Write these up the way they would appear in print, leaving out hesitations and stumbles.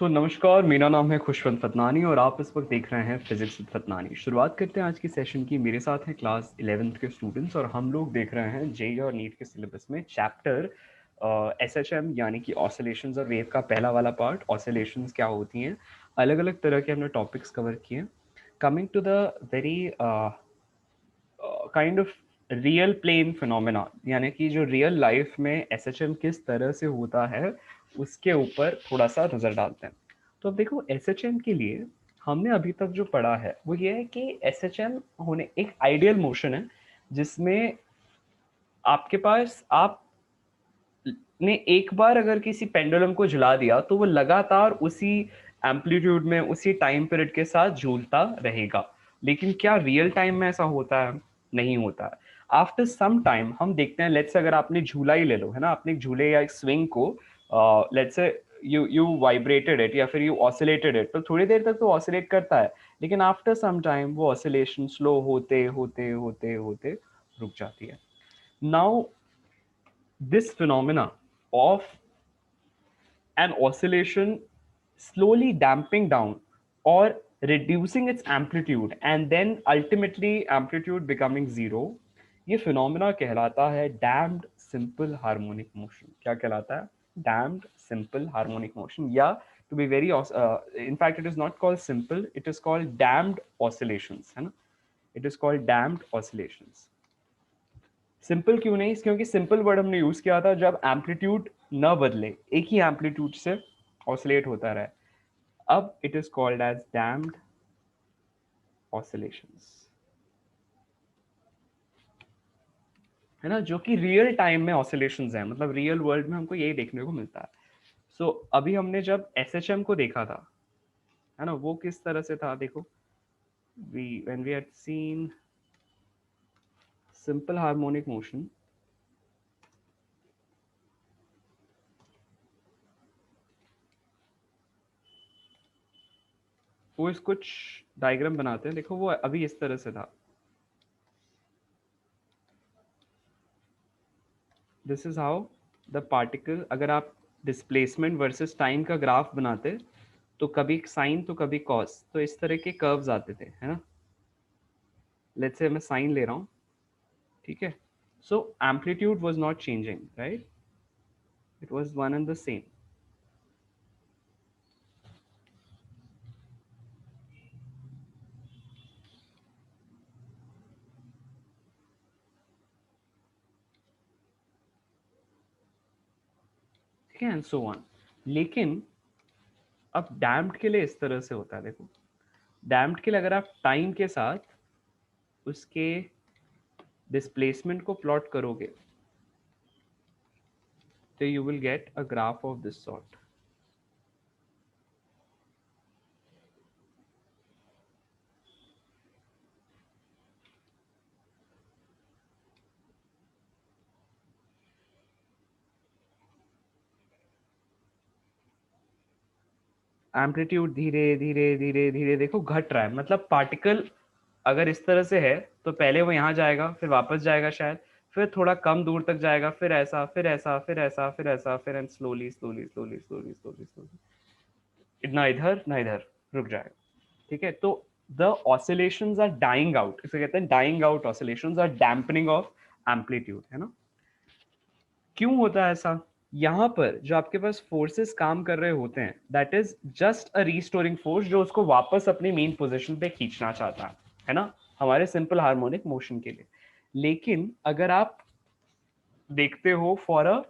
नमस्कार, मेरा नाम है खुशवंत फतनानी और आप इस वक्त देख रहे हैं फिजिक्स विद फतनानी। शुरुआत करते हैं आज की सेशन की। मेरे साथ हैं क्लास 11th के स्टूडेंट्स और हम लोग देख रहे हैं जेई और नीट के सिलेबस में चैप्टर एसएचएम यानी कि ऑसिलेशंस और वेव का पहला वाला पार्ट, ऑसिलेशंस क्या होती हैं। अलग अलग तरह के हमने टॉपिक्स कवर किए। Coming to the very kind of real plain phenomena, यानी कि जो रियल लाइफ में एसएचएम किस तरह से होता है उसके ऊपर थोड़ा सा नज़र डालते हैं। तो अब देखो, एसएचएम के लिए हमने अभी तक जो पढ़ा है वो ये है कि एसएचएम होने एक आइडियल मोशन है जिसमें आपके पास आप ने एक बार अगर किसी पेंडुलम को झुला दिया तो वो लगातार उसी एम्पलीट्यूड में उसी टाइम पीरियड के साथ झूलता रहेगा। लेकिन क्या रियल टाइम में ऐसा होता है? नहीं होता है। आफ्टर सम टाइम हम देखते हैं, लेट्स से अगर आपने झूला ही ले लो, है ना, आपने एक झूले या एक स्विंग को let's say you vibrated it या फिर यू ऑसिलेटेड इट, तो थोड़ी देर तक तो ऑसिलेट करता है, लेकिन आफ्टर सम टाइम वो ऑसिलेशन स्लो होते होते होते होते रुक जाती है। Now this phenomena of an oscillation slowly damping down or reducing its amplitude and then ultimately amplitude becoming zero, ये फिनोमेना कहलाता है डैम्प्ड सिंपल हार्मोनिक मोशन। क्या कहलाता है? डैम्प्ड सिंपल हार्मोनिक मोशन, या to be very in fact it is not called simple, it is called damped oscillations, है ना, it is called damped oscillations। Simple क्यों नहीं? क्योंकि सिंपल वर्ड हमने यूज किया था जब एम्पलीट्यूड न बदले, एक ही एम्पलीट्यूड से ऑसिलेट होता रहे। अब it is called as damped oscillations, है ना, जो कि रियल टाइम में ऑसिलेशंस हैं, मतलब रियल वर्ल्ड में हमको यही देखने को मिलता है। अभी हमने जब एसएचएम को देखा था, है ना, वो किस तरह से था देखो। When we had seen simple harmonic motion, वो इस कुछ डायग्राम बनाते हैं, देखो वो अभी इस तरह से था। This is how the particle, अगर आप डिस्प्लेसमेंट वर्सेस टाइम का ग्राफ बनाते तो कभी साइन तो कभी कॉस, तो इस तरह के कर्व्स आते थे, है ना। लेट्स से मैं साइन ले रहा हूँ, ठीक है। So amplitude was not changing, right, it was one and the same. ठीक है, एंड सो ऑन। लेकिन अब डैम्प्ड के लिए इस तरह से होता है, देखो। डैम्प्ड के लिए अगर आप टाइम के साथ उसके डिस्प्लेसमेंट को प्लॉट करोगे तो you will get a graph of this sort. Amplitude धीरे धीरे धीरे धीरे देखो घट रहा है, मतलब पार्टिकल अगर इस तरह से है तो पहले वो यहाँ जाएगा, फिर वापस जाएगा शायद, फिर थोड़ा कम दूर तक जाएगा, फिर ऐसा, फिर ऐसा, फिर ऐसा, फिर ऐसा, फिर and slowly slowly slowly slowly slowly slowly, ना इधर ना इधर, रुक जाएगा। ठीक है, तो the oscillations are dying out, इसे कहते हैं dying out oscillations or dampening of amplitude, है ना। क्यों होता है ऐसा? यहाँ पर जो आपके पास फोर्सेस काम कर रहे होते हैं, that is just a restoring force जो उसको वापस अपनी मेन पोजीशन पे खींचना चाहता है ना, हमारे सिंपल हार्मोनिक मोशन के लिए। लेकिन अगर आप देखते हो for a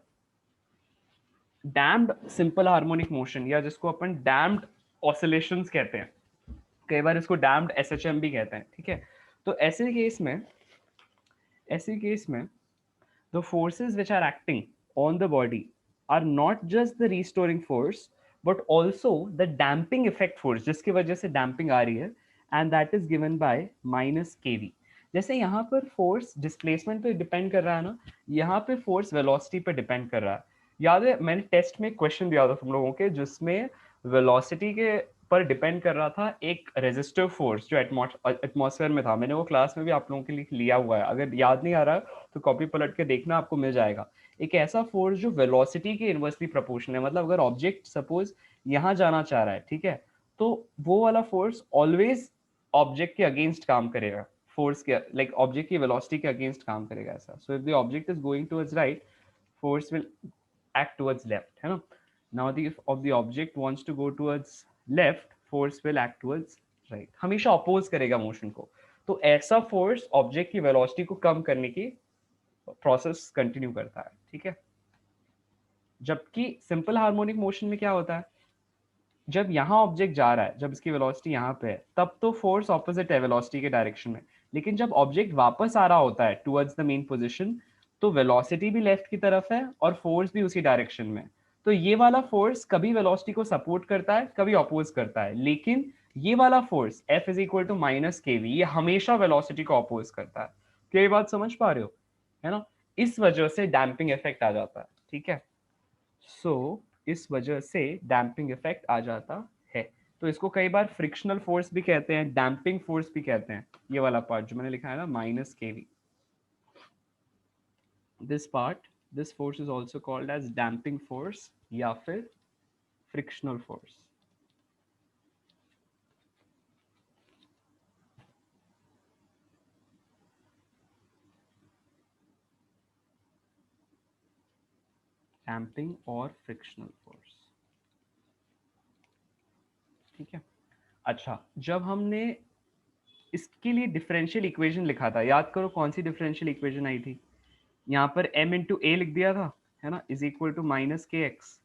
damped simple harmonic motion, या जिसको अपन डैम्ड ऑसिलेशंस कहते हैं, कई बार इसको डैम्ड एसएचएम भी कहते हैं, ठीक है। तो ऐसे केस में the forces which are acting on the body are not just the restoring force but also the damping effect force जिसकी वजह से damping आ रही है, and that is given by minus kV। जैसे यहाँ पर फोर्स डिस्प्लेसमेंट पे डिपेंड कर रहा है ना, यहाँ पे फोर्स वेलोसिटी पे डिपेंड कर रहा है। याद है मैंने टेस्ट में क्वेश्चन दिया था तुम लोगों के जिसमें वेलोसिटी के पर डिपेंड कर रहा था एक रेजिस्टिव फोर्स जो एटमॉस्फेयर में था। मैंने वो क्लास में भी आप लोगों के लिए लिया हुआ है, अगर याद नहीं आ रहा तो कॉपी पलट के देखना, आपको मिल जाएगा। एक ऐसा फोर्स जो वेलोसिटी के इनवर्सली प्रोपोर्शनल है, मतलब अगर ऑब्जेक्ट सपोज यहाँ जाना चाह रहा है, ठीक है, तो वो वाला फोर्स ऑलवेज ऑब्जेक्ट के अगेंस्ट काम करेगा, फोर्स के लाइक ऑब्जेक्ट की वेलोसिटी के अगेंस्ट काम करेगा ऐसा. So if the object is going towards right, force will act towards left, है ना. Now the if of the object wants to go towards left, force will act towards right. हमेशा oppose करेगा motion को. तो ऐसा force object की velocity को कम करने की प्रोसेस कंटिन्यू करता है, ठीक है. जबकि सिंपल हार्मोनिक मोशन में क्या होता है, जब यहाँ ऑब्जेक्ट जा रहा है, जब इसकी वेलोसिटी यहाँ पे है, तब तो फोर्स ऑपोजिट है वेलोसिटी के डायरेक्शन में. लेकिन जब ऑब्जेक्ट वापस आ रहा होता है टुवर्ड्स द मेन पोजीशन, तो वेलोसिटी भी लेफ्ट की तरफ है और फोर्स भी उसी डायरेक्शन में. तो ये वाला फोर्स कभी वेलोसिटी को सपोर्ट करता है, कभी अपोज करता है. लेकिन ये वाला force F is equal to minus k v, ये हमेशा वेलोसिटी को अपोज करता है. क्या ये बात समझ पा रहे हो, है ना. इस वजह से डैम्पिंग इफेक्ट आ जाता है, ठीक है. इस वजह से डैम्पिंग इफेक्ट आ जाता है. तो इसको कई बार फ्रिक्शनल फोर्स भी कहते हैं, डैम्पिंग फोर्स भी कहते हैं. ये वाला पार्ट जो मैंने लिखा है ना, minus k v, this part, this force is also called as damping force या फिर फ्रिक्शनल फोर्स. डैम्पिंग और फ्रिक्शनल फोर्स, ठीक है. अच्छा, जब हमने इसके लिए डिफरेंशियल इक्वेशन लिखा था, याद करो कौन सी डिफरेंशियल इक्वेशन आई थी. यहाँ पर m इंटू ए लिख दिया था, है ना, is equal to minus k x.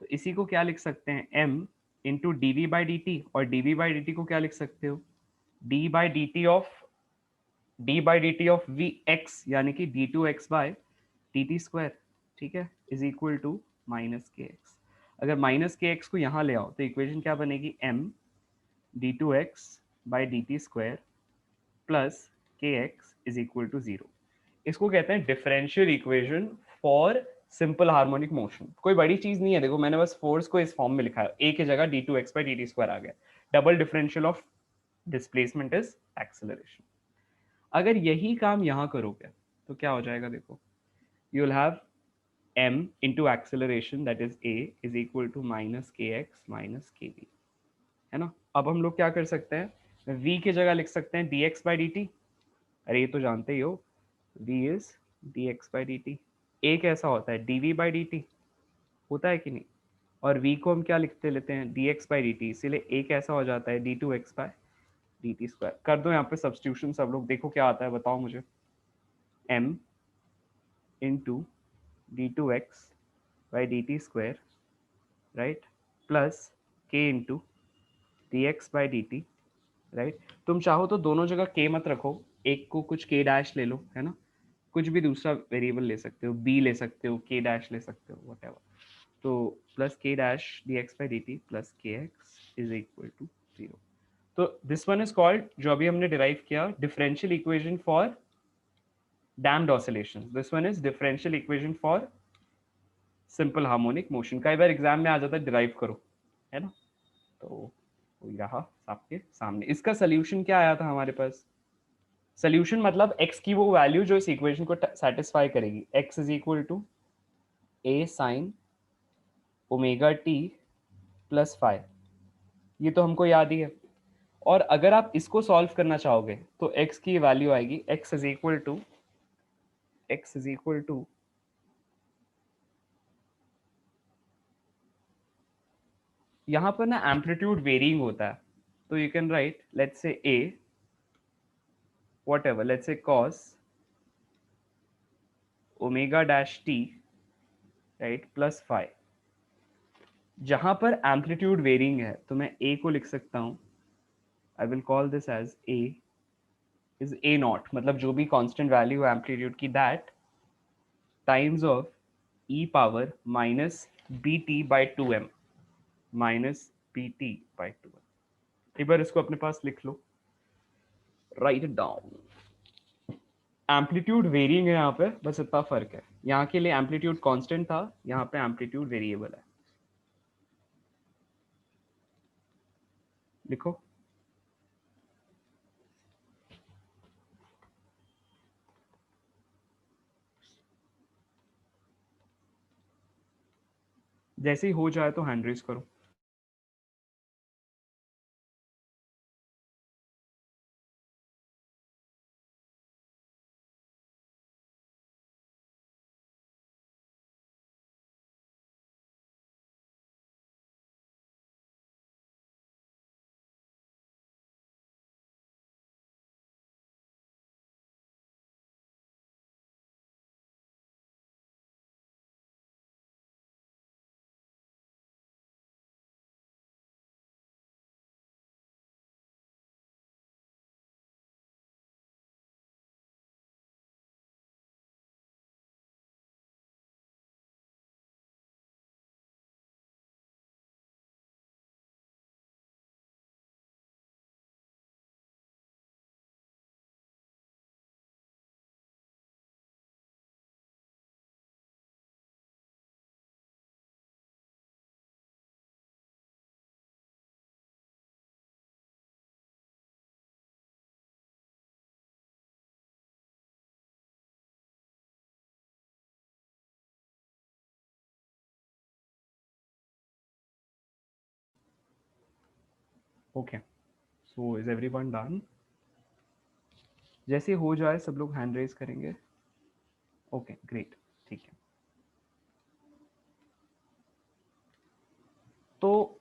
तो इसी को क्या लिख सकते हैं, m into d v by d t. और d v by d t को क्या लिख सकते हो, d by d t of v x, यानी कि d two x by d t square, ठीक है, is equal to minus k x. अगर माइनस के एक्स को यहाँ ले आओ तो इक्वेशन क्या बनेगी, m d two x by d t square plus k x is equal to zero. इसको कहते हैं differential equation for simple harmonic motion. कोई बड़ी चीज नहीं है, देखो मैंने बस फोर्स को इस फॉर्म में लिखा है, ए की जगह d two x by d t square आ गया. Double differential of displacement is acceleration. अगर यही काम यहाँ करोगे तो क्या हो जाएगा, देखो, you will have m into acceleration that is a is equal to minus k x minus k v, है ना. अब हम लोग क्या कर सकते हैं, v की जगह लिख सकते हैं dx बाई डी टी. अरे ये तो जानते ही हो, v is dx by d T. a कैसा होता है, dv बाई डी टी होता है कि नहीं. और v को हम क्या लिखते लेते हैं, dx बाई डी टी. इसीलिए a कैसा हो जाता है, d two x by d t square. कर दो यहाँ पे सब्सटीट्यूशन सब लोग, देखो क्या आता है, बताओ मुझे. m into d two x by d t square, right, plus k into d x by d t, right. तुम चाहो तो दोनों जगह k मत रखो, एक को कुछ k डैश ले लो, है ना. कुछ भी दूसरा वेरिएबल ले सकते हो, b ले सकते हो, k डैश ले सकते हो, व्हाटएवर. तो plus k dash dx by dt plus kx is equal to zero. तो दिस वन इज कॉल्ड, जो अभी हमने डिराइव किया, differential equation for damped oscillations. This one is differential equation for simple harmonic motion. कई बार exam में आ जाता है, डिराइव करो, है ना. तो वही रहा आपके सामने. इसका सोल्यूशन क्या आया था हमारे पास, सोल्यूशन मतलब x की वो वैल्यू जो इस इक्वेशन को सेटिस्फाई करेगी. x is equal to a sine omega t plus five, ये तो हमको याद ही है. और अगर आप इसको सॉल्व करना चाहोगे तो x की वैल्यू आएगी, x इज इक्वल टू यहाँ पर ना एम्पलीट्यूड वेरिंग होता है. तो you can write, let's say a whatever, let's say cos omega dash T, right, plus five. जहां पर एम्पलीट्यूड वेरिंग है तो मैं a को लिख सकता हूं, I will call this as a is a naught, मतलब जो भी कांस्टेंट वैल्यू है एम्पलीट्यूड की, that times of e power minus b t by two m, minus b t by two m. एक बार इसको अपने पास लिख लो, write it down. Amplitude varying है यहाँ पे, बस इतना फर्क है, यहाँ के लिए एम्पलीट्यूड कांस्टेंट था, यहाँ पे एम्पलीट्यूड वेरिएबल है. लिखो. जैसे ही हो जाए तो हैंड रेज करो. Okay, so is everyone done? जैसे हो जाए सब लोग हैंड रेज करेंगे। ओके ग्रेट, ठीक है। तो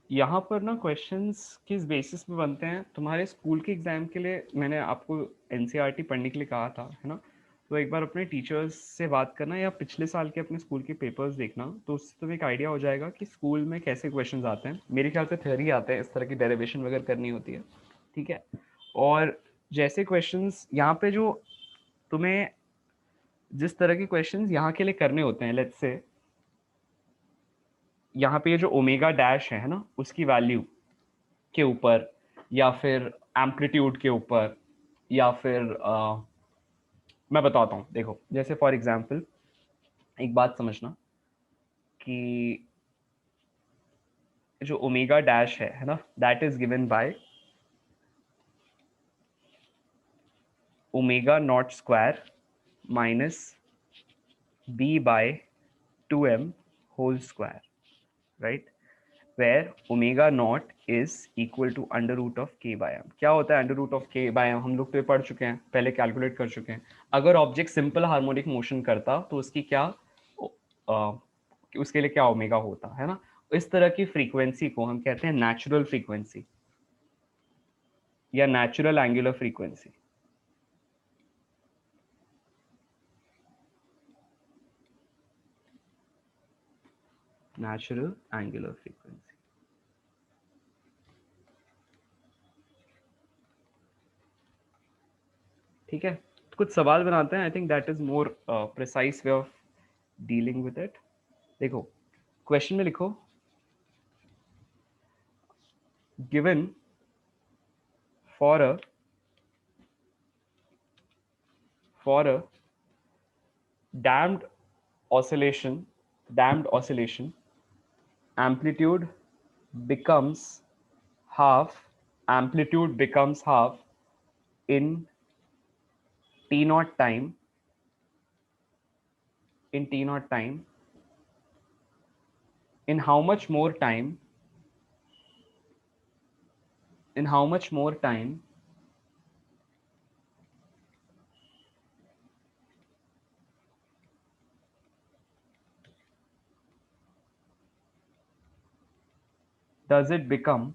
यहाँ पर ना क्वेश्चंस किस बेसिस पे बनते हैं, तुम्हारे स्कूल के एग्जाम के लिए मैंने आपको एनसीईआरटी पढ़ने के लिए कहा था, है ना? तो एक बार अपने टीचर्स से बात करना या पिछले साल के अपने स्कूल के पेपर्स देखना, तो उससे तुम्हें एक आइडिया हो जाएगा कि स्कूल में कैसे क्वेश्चंस आते हैं। मेरे ख्याल से थ्योरी आते हैं, इस तरह की डेरिवेशन वगैरह करनी होती है, ठीक है। और जैसे क्वेश्चंस यहाँ पे जो तुम्हें जिस तरह के क्वेश्चंस यहाँ के लिए करने होते हैं, लेट्स से यहाँ पे ये जो ओमेगा डैश है ना, उसकी वैल्यू के ऊपर, या फिर एम्पलीट्यूड के ऊपर, या फिर मैं बताता हूँ। देखो जैसे फॉर एग्जांपल एक बात समझना कि जो ओमेगा डैश है ना, that is given by omega naught square minus b by 2m whole square, right? where omega naught is equal to under root of k by m। क्या होता है under root of k by m? हम लोग तो ये पढ़ चुके हैं, पहले कैलकुलेट कर चुके हैं। अगर ऑब्जेक्ट सिंपल हार्मोनिक मोशन करता तो उसकी क्या उसके लिए क्या ओमेगा होता है ना। इस तरह की फ्रीक्वेंसी को हम कहते हैं नेचुरल फ्रीक्वेंसी या natural angular frequency. Natural angular frequency, ठीक है। तो कुछ सवाल बनाते हैं, I think that is more precise way of dealing with it. देखो क्वेश्चन में लिखो given for a for a damped oscillation amplitude becomes half in t naught time in how much more time in how much more time does it become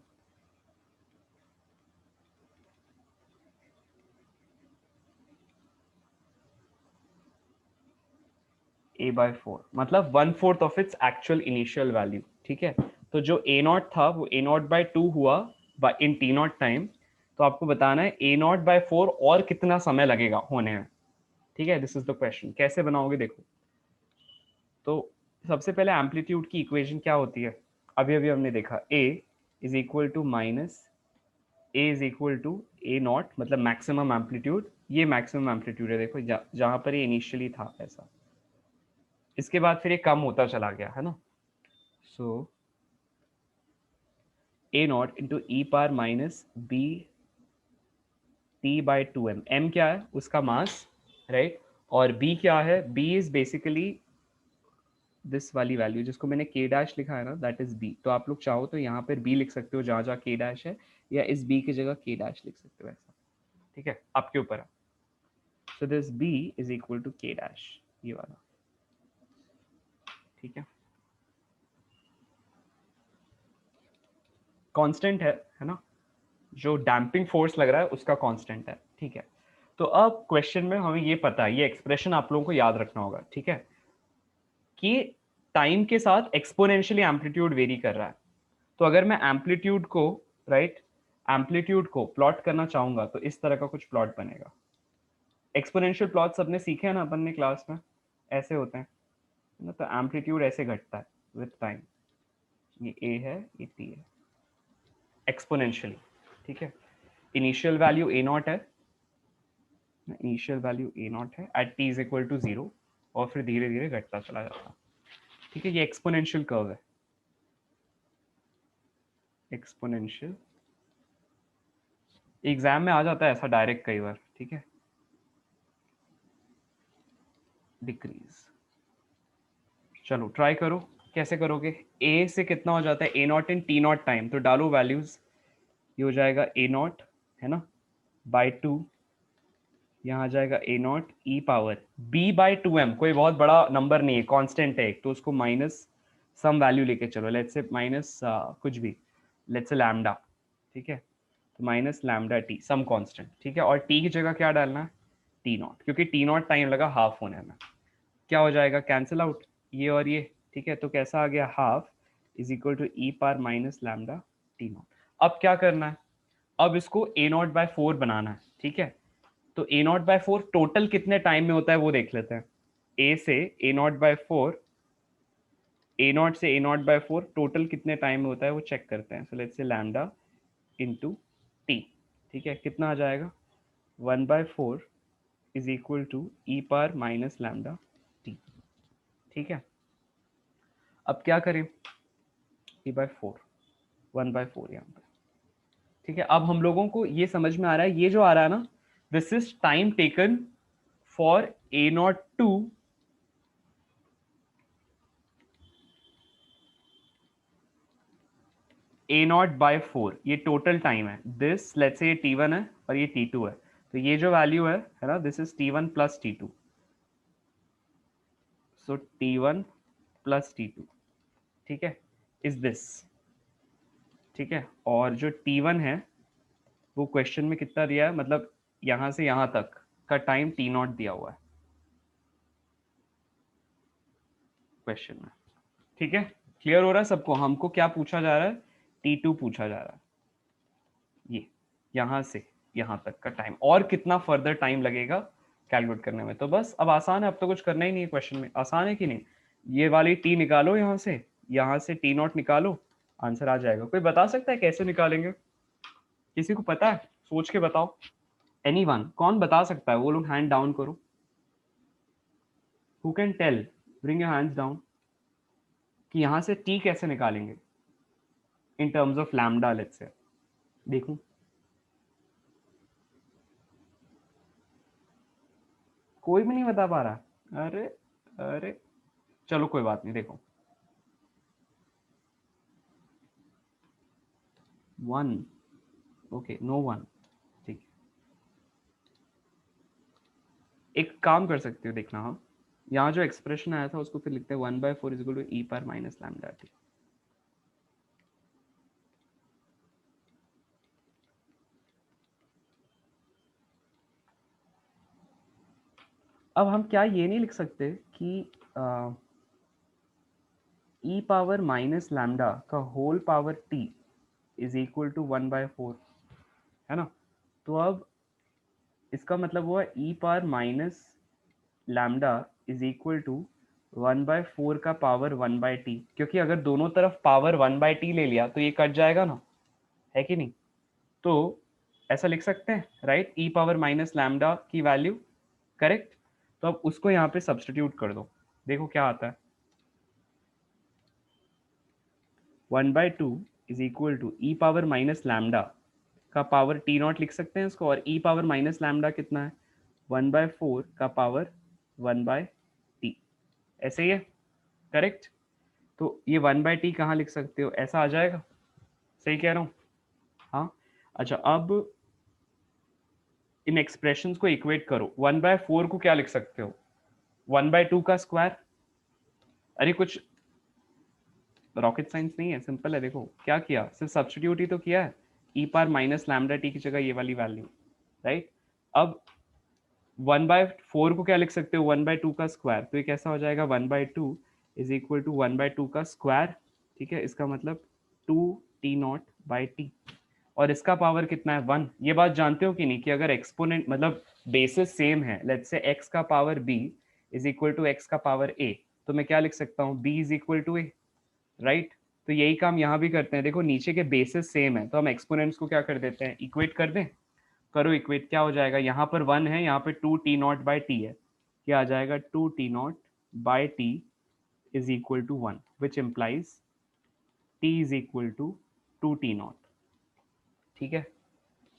a by 4, मतलब 1/4 of its actual initial value, ठीक है। तो जो a not था वो a not by 2 हुआ इन t not time. तो आपको बताना है a नॉट बाई 4 और कितना समय लगेगा होने में, ठीक है। This is the question. कैसे बनाओगे देखो, तो सबसे पहले एम्पलीट्यूड की इक्वेशन क्या होती है, अभी अभी हमने देखा a is equal to minus a is equal to a naught, मतलब मैक्सिमम एम्पलीट्यूड। ये मैक्सिमम एम्पलीट्यूड है, देखो जहां पर ये इनिशियली था ऐसा। इसके बाद फिर ये कम होता चला गया, है ना। So a naught into e power minus b t by 2m। m क्या है, उसका मास, राइट। और b क्या है, b इज बेसिकली दिस वाली वैल्यू जिसको मैंने k डैश लिखा है ना, दैट इज b। तो आप लोग चाहो तो यहाँ पर b लिख सकते हो जहाँ जहाँ k डैश है, या इस b की जगह k डैश लिख सकते हो ऐसा, ठीक है, आपके ऊपर है। So this b is equal to k dash, ये वाला, ठीक है। कांस्टेंट है ना, जो डैम्पिंग फोर्स लग रहा है उसका कांस्टेंट है, ठीक है। तो अब क्वेश्चन में हमें ये पता है, ये एक्सप्रेशन आप लोगों को याद रखना होगा, ठीक है, कि टाइम के साथ एक्सपोनेंशियली एम्पलीट्यूड वेरी कर रहा है। तो अगर मैं एम्पलीट्यूड को, राइट, एम्पलीट्यूड को प्लॉट करना चाहूंगा तो इस तरह का कुछ प्लॉट बनेगा। एक्सपोनेंशियल प्लॉट सबने सीखे हैं ना अपन ने क्लास में, ऐसे होते हैं ना। तो एम्पलीट्यूड ऐसे घटता है विद टाइम, ये ए है, ये टी है, एक्सपोनेंशियली, ठीक है। इनिशियल वैल्यू ए नॉट है, इनिशियल वैल्यू ए नॉट है at t is equal to 0, और फिर धीरे धीरे घटता चला जाता है, ठीक है। ये एक्सपोनेंशियल कर्व है, एक्सपोनेंशियल। एग्जाम में आ जाता है ऐसा डायरेक्ट कई बार, ठीक है। डिक्रीज, चलो ट्राई करो, कैसे करोगे। ए से कितना हो जाता है, a naught in t naught time, तो डालो वैल्यूज। ये हो जाएगा ए नॉट, है ना, बाय 2, यहाँ आ जाएगा a naught e power b by 2m, कोई बहुत बड़ा नंबर नहीं है, कांस्टेंट है एक, तो उसको माइनस सम वैल्यू लेके चलो, लेट्स से माइनस कुछ भी, लेट्स से लैम्डा, ठीक है, तो minus lambda t some constant, ठीक है, और टी की जगह क्या डालना है, टी नॉट, क्योंकि टी नॉट टाइम लगा हाफ होने में, क्या हो जाएगा, कैंसिल आउट ये और ये, ठीक है, तो कैसा आ गया, half is equal to e power minus lambda t naught. अब क्या करना है, अब इसको ए नॉट बाय 4 बनाना है, ठीक है, तो ए नॉट बाय 4 टोटल कितने टाइम में होता है वो देख लेते हैं, ए से a naught by 4, a naught से ए नॉट बाय 4 टोटल कितने टाइम में होता है वो चेक करते हैं, so let's say lambda into t, ठीक है, कितना आ जाएगा, 1/4 is equal to e power minus lambda t, ठीक है, अब क्या करें, ई बाय 4, 1/4 यहाँ पे, ठीक है, अब हम लोगों को ये समझ में आ रहा है, ये जो आ रहा है ना, this is time taken for a naught to a naught by 4, ये टोटल टाइम है, दिस लेट्स से ये t1 है और ये t2 है, तो ये जो वैल्यू है ना, this is t1 plus t2, so t1 plus t2, ठीक है, इज दिस, ठीक है, और जो t1 है वो क्वेश्चन में कितना दिया है, मतलब यहां से यहां तक का टाइम t नॉट दिया हुआ है क्वेश्चन में, ठीक है, क्लियर हो रहा है सबको, हमको क्या पूछा जा रहा है, t2 पूछा जा रहा है, ये यहां से यहां तक का टाइम, और कितना फर्दर टाइम लगेगा कैलकुलेट करने में, तो बस अब आसान है, अब तो कुछ करना ही नहीं है, क्वेश्चन में आसान है कि नहीं, ये वाली टी निकालो, यहाँ से टी नॉट निकालो, आंसर आ जाएगा। कोई बता सकता है कैसे निकालेंगे, किसी को पता है, सोच के बताओ, एनीवन, कौन बता सकता है, वो लोग हैंड डाउन करो, who can tell, bring your hands down, कि यहाँ से टी कैसे निकालेंगे in terms of lambda, let's say, देखूं, कोई भी नहीं बता पा रहा, अरे अरे, चलो कोई बात नहीं, देखो 1, ओके, नो 1, ठीक है, एक काम कर सकते हो, देखना, हाँ, यहाँ जो एक्सप्रेशन आया था उसको फिर लिखते हैं 1/4 is equal to e power minus lambda t, अब हम क्या ये नहीं लिख सकते कि ई पावर माइनस लैम्डा का whole power t is equal to 1/4, है ना, तो अब इसका मतलब हुआ e power minus lambda is equal to 1/4 का पावर 1/t, क्योंकि अगर दोनों तरफ पावर 1/t ले लिया तो ये कट जाएगा ना, है कि नहीं, तो ऐसा लिख सकते हैं, राइट, ई पावर माइनस लैम्डा की वैल्यू, करेक्ट, तो अब उसको यहाँ पे सब्सटीट्यूट कर दो, देखो क्या आता है, 1/2 is equal to e power minus lambda का पावर टी नॉट लिख सकते हैं इसको, और ई पावर माइनस लैम्डा कितना है, 1/4 का पावर 1/t, ऐसे ही है, करेक्ट, तो ये 1/t कहाँ लिख सकते हो, ऐसा आ जाएगा, सही कह रहा हूँ, हाँ, अच्छा, अब इन एक्सप्रेशंस को इक्वेट करो, 1/4 को क्या लिख सकते हो, 1/2 का स्क्वायर, अरे कुछ रॉकेट साइंस नहीं है, सिंपल है, देखो क्या किया, सिर्फ सब्स्टिट्यूट ही तो किया है, ई पावर माइनस लैम्डा टी की जगह ये वाली वैल्यू, राइट, अब 1/4 को क्या लिख सकते हो, 1/2 का स्क्वायर, तो ये कैसा हो जाएगा, 1/2 इज इक्वल टू 1/2 का स्क्वायर, ठीक है, इसका मतलब 2t0/t, और इसका पावर कितना है, 1, ये बात जानते हो कि नहीं, कि अगर एक्सपोनेंट मतलब बेसिस सेम है, लेट्स से x का power b is equal to x का पावर a, तो मैं क्या लिख सकता हूँ, b is equal to a, right, तो यही काम यहाँ भी करते हैं, देखो नीचे के बेसिस सेम है, तो हम एक्सपोनेंट्स को क्या कर देते हैं, इक्वेट कर दें, करो इक्वेट, क्या हो जाएगा, यहाँ पर 1 है, यहाँ पे 2t0/t है, क्या आ जाएगा, 2t0/t is equal to 1, which implies t is equal to 2t0, ठीक है,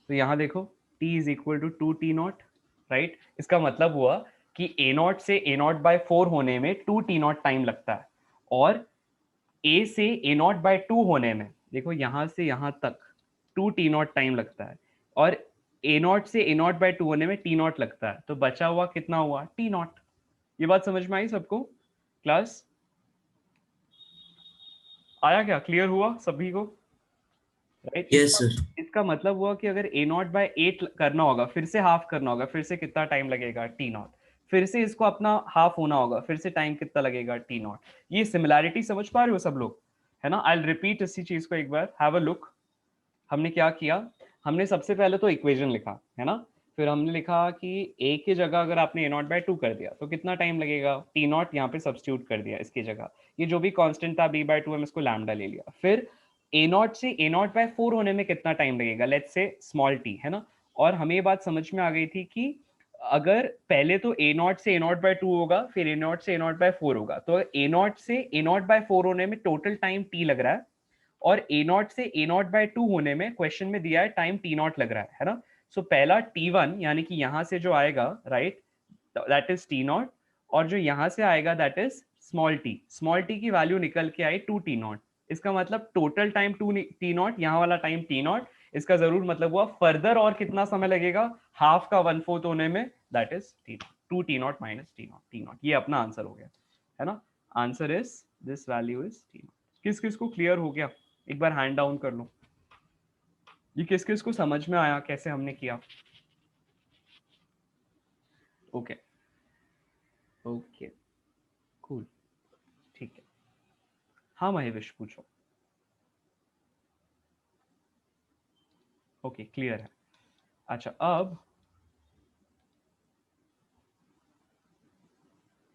तो यहाँ देखो t is equal to 2t0, right, इसका मतलब हुआ कि a0 से a0/4 होने में 2t0 टाइम लगता है, और a से a0/2 होने में, देखो यहाँ से यहाँ तक टू टी नॉट टाइम लगता है, और ए नॉट से ए नॉट बाय टू होने में टी नॉट लगता है, तो बचा हुआ कितना हुआ, टी नॉट। ये बात समझ में आई सबको? क्लास आया क्या, क्लियर हुआ सभी को? राइट, यस इसका सर। इसका मतलब हुआ कि अगर ए नॉट बाय एट करना होगा, फिर से हाफ करना होगा, फिर से कितना टाइम लगेगा, टी नॉट। फिर से इसको अपना हाफ होना होगा, फिर से टाइम कितना लगेगा, टी नॉट। ये सिमिलैरिटी समझ पा रहे हो सब लोग? है ना? आई रिपीट इसी चीज को एक बार, हैव अ लुक। हमने क्या किया, हमने सबसे पहले तो इक्वेशन लिखा, है ना? फिर हमने लिखा कि ए की जगह अगर आपने ए नॉट बाय टू कर दिया तो कितना टाइम लगेगा, टी नॉट यहाँ पे सब्स्टिट्यूट कर दिया इसकी जगह। ये जो भी कांस्टेंट था बी बाय टू, हम इसको लैम्डा ले लिया। फिर ए नॉट से ए नॉट बाय फोर होने में कितना टाइम लगेगा, लेट्स से स्मॉल टी, है ना? और हमें ये बात समझ में आ गई थी कि अगर पहले तो ए नॉट से ए नॉट बाय टू होगा, फिर ए नॉट से ए नॉट बाय फोर होगा, तो ए नॉट से ए नॉट बाय फोर होने में टोटल टाइम टी लग रहा है, और ए नॉट से ए नॉट बाय टू होने में क्वेश्चन में दिया है टाइम टी नॉट लग रहा है ना? सो पहला टी वन यानी कि यहां से जो आएगा, right, that is t naught, और जो यहां से आएगा that is small t. Small t की वैल्यू निकल के आई टू टी नॉट। इसका मतलब total time two t naught, यहाँ वाला टाइम टी नॉट। इसका जरूर मतलब हुआ फर्दर और कितना समय लगेगा, हाफ का वन फोर्थ होने में, that is t naught, two t naught minus t naught, t naught. ये अपना आंसर हो गया, है ना? Answer is this value is t naught. किस किस को क्लियर हो गया? एक बार हैंड डाउन कर लो। ये किस किस को समझ में आया कैसे हमने किया? ओके ओके, कूल, ठीक है। हाँ महेश पूछो। ओके, क्लियर है। अच्छा, अब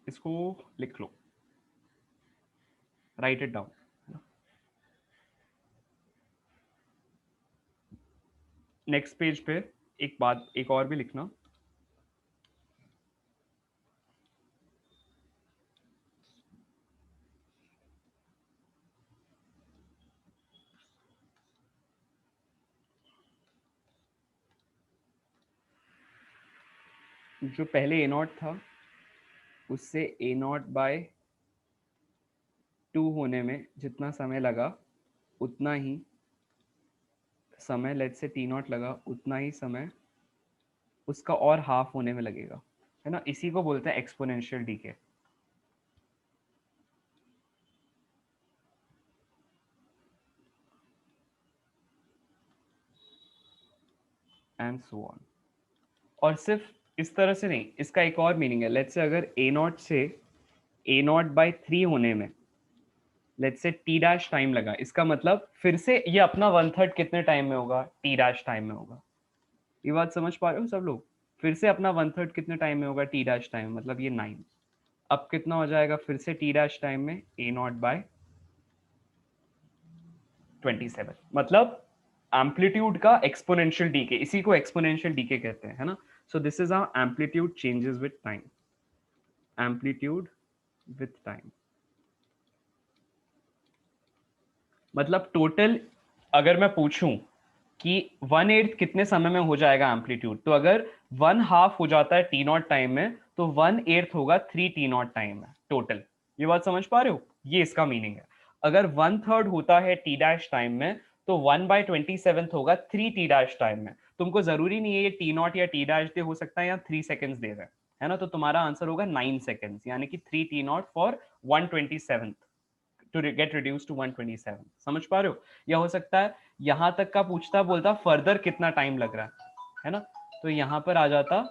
इसको लिख लो, write it down. Next page पे एक बात, एक और भी लिखना। जो पहले ए नॉट था उससे ए नॉट बाय टू होने में जितना समय लगा, उतना ही समय, लेट्स से टी नॉट लगा, उतना ही समय उसका और हाफ होने में लगेगा, है ना? इसी को बोलते हैं exponential decay, and so on. और सिर्फ इस तरह से नहीं, इसका एक और मीनिंग है। लेट्स से अगर ए नॉट से ए नॉट बाय थ्री होने में let's say T dash time लगा, इसका मतलब फिर से ये अपना वन थर्ड कितने टाइम में होगा, टी डैश टाइम में होगा। ये बात समझ पा रहे हो सब लोग? फिर से अपना वन थर्ड कितने टाइम में होगा, टी डैश टाइम, मतलब ये नाइन। अब कितना हो जाएगा फिर से टी डैश टाइम में, ए नॉट बाय 27, मतलब एम्पलीट्यूड का एक्सपोनेंशियल डीके, इसी को एक्सपोनेंशियल डीके कहते हैं, है ना? So this is how amplitude changes with time, amplitude with time. मतलब टोटल अगर मैं पूछूं कि वन एट्थ कितने समय में हो जाएगा एम्पलीट्यूड, तो अगर वन हाफ हो जाता है टी नॉट टाइम में, तो वन एट्थ होगा थ्री टी नॉट टाइम में टोटल। ये बात समझ पा रहे हो? ये इसका मीनिंग है। अगर वन थर्ड होता है टी डैश टाइम में, तो वन बाय 27 होगा थ्री टी डैश टाइम में। तुमको जरूरी नहीं है ये टी नॉट या टी डैश दे, हो सकता है या थ्री सेकेंड्स दे रहे हैं, है ना? तो तुम्हारा आंसर होगा 9 सेकेंड्स, यानी कि three t naught for 127 to get reduce to 127। समझ पा रहे हो? या हो सकता है यहां तक का पूछता, बोलता फर्दर कितना टाइम लग रहा है ना? तो यहां पर आ जाता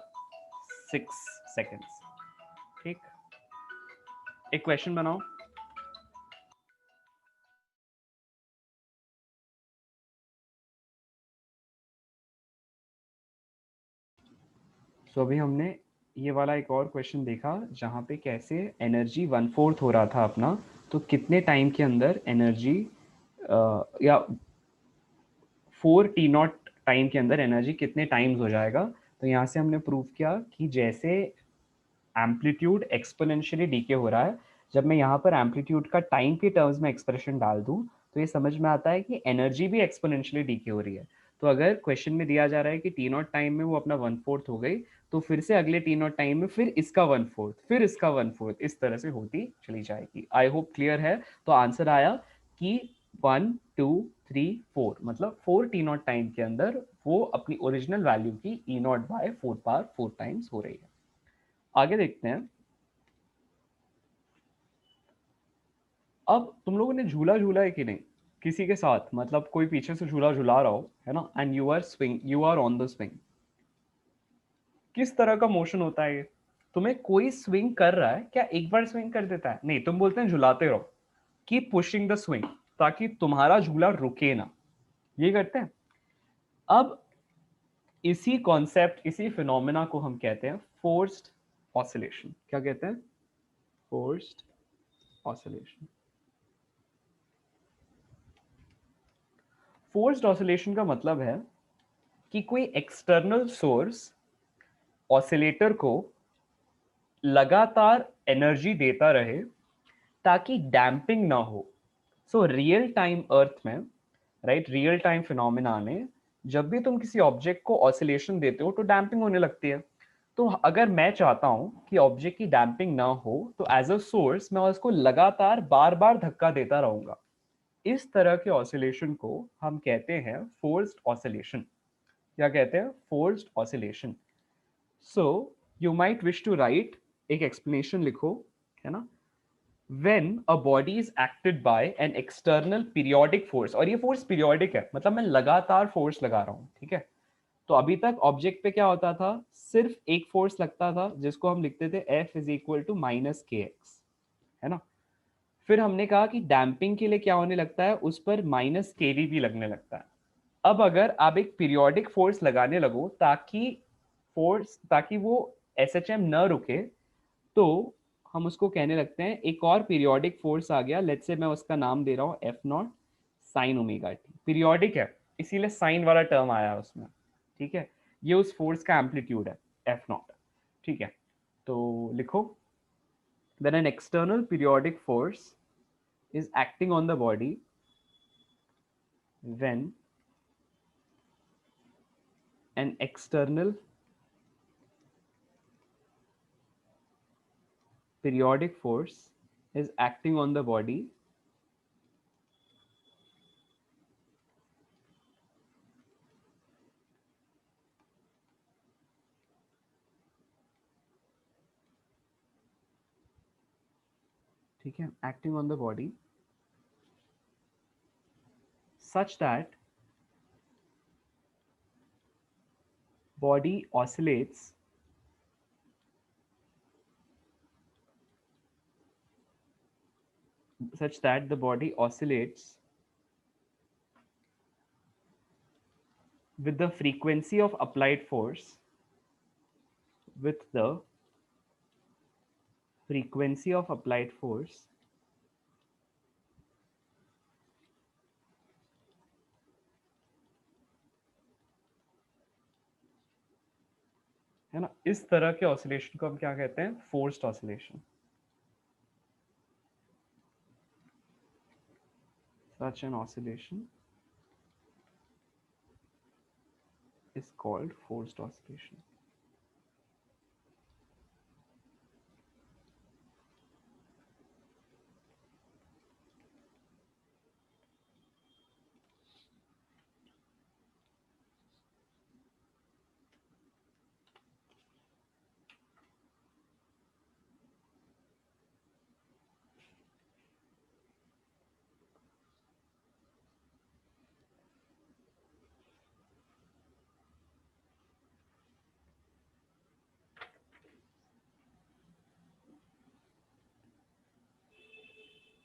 6 सेकेंड्स। ठीक, एक क्वेश्चन बनाओ। अभी हमने ये वाला एक और क्वेश्चन देखा जहाँ पे कैसे एनर्जी वन फोर्थ हो रहा था अपना, तो कितने टाइम के अंदर एनर्जी, या फोर टी नॉट टाइम के अंदर एनर्जी कितने टाइम्स हो जाएगा। तो यहाँ से हमने प्रूव किया कि जैसे एम्पलीट्यूड एक्सपोनेंशियली डीके हो रहा है, जब मैं यहाँ पर एम्पलीट्यूड का टाइम के टर्म्स में एक्सप्रेशन डाल दूँ, तो ये समझ में आता है कि एनर्जी भी एक्सपोनेंशियली डीके हो रही है। तो अगर क्वेश्चन में दिया जा रहा है कि टी नॉट टाइम में वो अपना वन फोर्थ हो गई, तो फिर से अगले टी नॉट टाइम में फिर इसका वन फोर्थ, फिर इसका वन फोर्थ, इस तरह से होती चली जाएगी। आई होप क्लियर है। तो आंसर आया कि 1 2 4 मतलब 4 टी नॉट टाइम के अंदर वो अपनी ओरिजिनल वैल्यू की ई नॉट बाय 4 टाइम्स हो रही है। आगे देखते हैं। अब तुम लोगों ने झूला झूला है कि नहीं किसी के साथ, मतलब कोई पीछे से झूला झूला रहा हो, है ना, and you are on the swing. किस तरह का मोशन होता है ये? तुम्हें कोई स्विंग कर रहा है क्या, एक बार स्विंग कर देता है? नहीं, तुम बोलते हैं झुलाते रहो, कीप पुशिंग द स्विंग, ताकि तुम्हारा झूला रुके ना। ये करते हैं। अब इसी कॉन्सेप्ट, इसी फिनोमेना को हम कहते हैं फोर्स्ड ऑसिलेशन। क्या कहते हैं? Forced oscillation. फोर्स्ड ऑसिलेशन का मतलब है कि कोई एक्सटर्नल सोर्स ऑसिलेटर को लगातार एनर्जी देता रहे ताकि डैम्पिंग ना हो। सो रियल टाइम अर्थ में, राइट, रियल टाइम फिनोमेना में जब भी तुम किसी ऑब्जेक्ट को ऑसिलेशन देते हो तो डैम्पिंग होने लगती है। तो अगर मैं चाहता हूं कि ऑब्जेक्ट की डैम्पिंग ना हो तो एज अ सोर्स मैं उसको लगातार बार बार धक्का देता रहूंगा। इस तरह के ऑसिलेशन को हम कहते हैं फोर्स्ड ऑसिलेशन। क्या कहते हैं? Forced oscillation. So you might wish to write, एक एक्सप्लेनेशन लिखो, है ना, when a body is acted by an external periodic force, और ये फोर्स पीरियोडिक है, मतलब मैं लगातार फोर्स लगा रहा हूं, ठीक है। तो अभी तक ऑब्जेक्ट पे क्या होता था, सिर्फ एक फोर्स लगता था जिसको हम लिखते थे F is equal to minus k x, है ना। फिर हमने कहा कि डैम्पिंग के लिए क्या होने लगता है, उस पर माइनस के भी लगने लगता है। अब अगर आप एक पीरियोडिक फोर्स लगाने लगो ताकि वो एस एच एम न रुके, तो हम उसको कहने लगते हैं एक और पीरियोडिक फोर्स आ गया, लेट्स से मैं उसका नाम दे रहा हूँ F naught sine omega T. Periodic है इसीलिए साइन वाला टर्म आया है उसमें, ठीक है। ये उस फोर्स का एम्पलीट्यूड है, एफ नॉट, ठीक है। तो लिखो, when an external periodic force is acting on the body, when an external periodic force is acting on the body, ठीक है, acting on the body such that body oscillates such that the body oscillates with the frequency of applied force, with the frequency of applied force है ना। इस तरह के oscillation को हम क्या कहते हैं? Forced oscillation. Such an oscillation is called forced oscillation.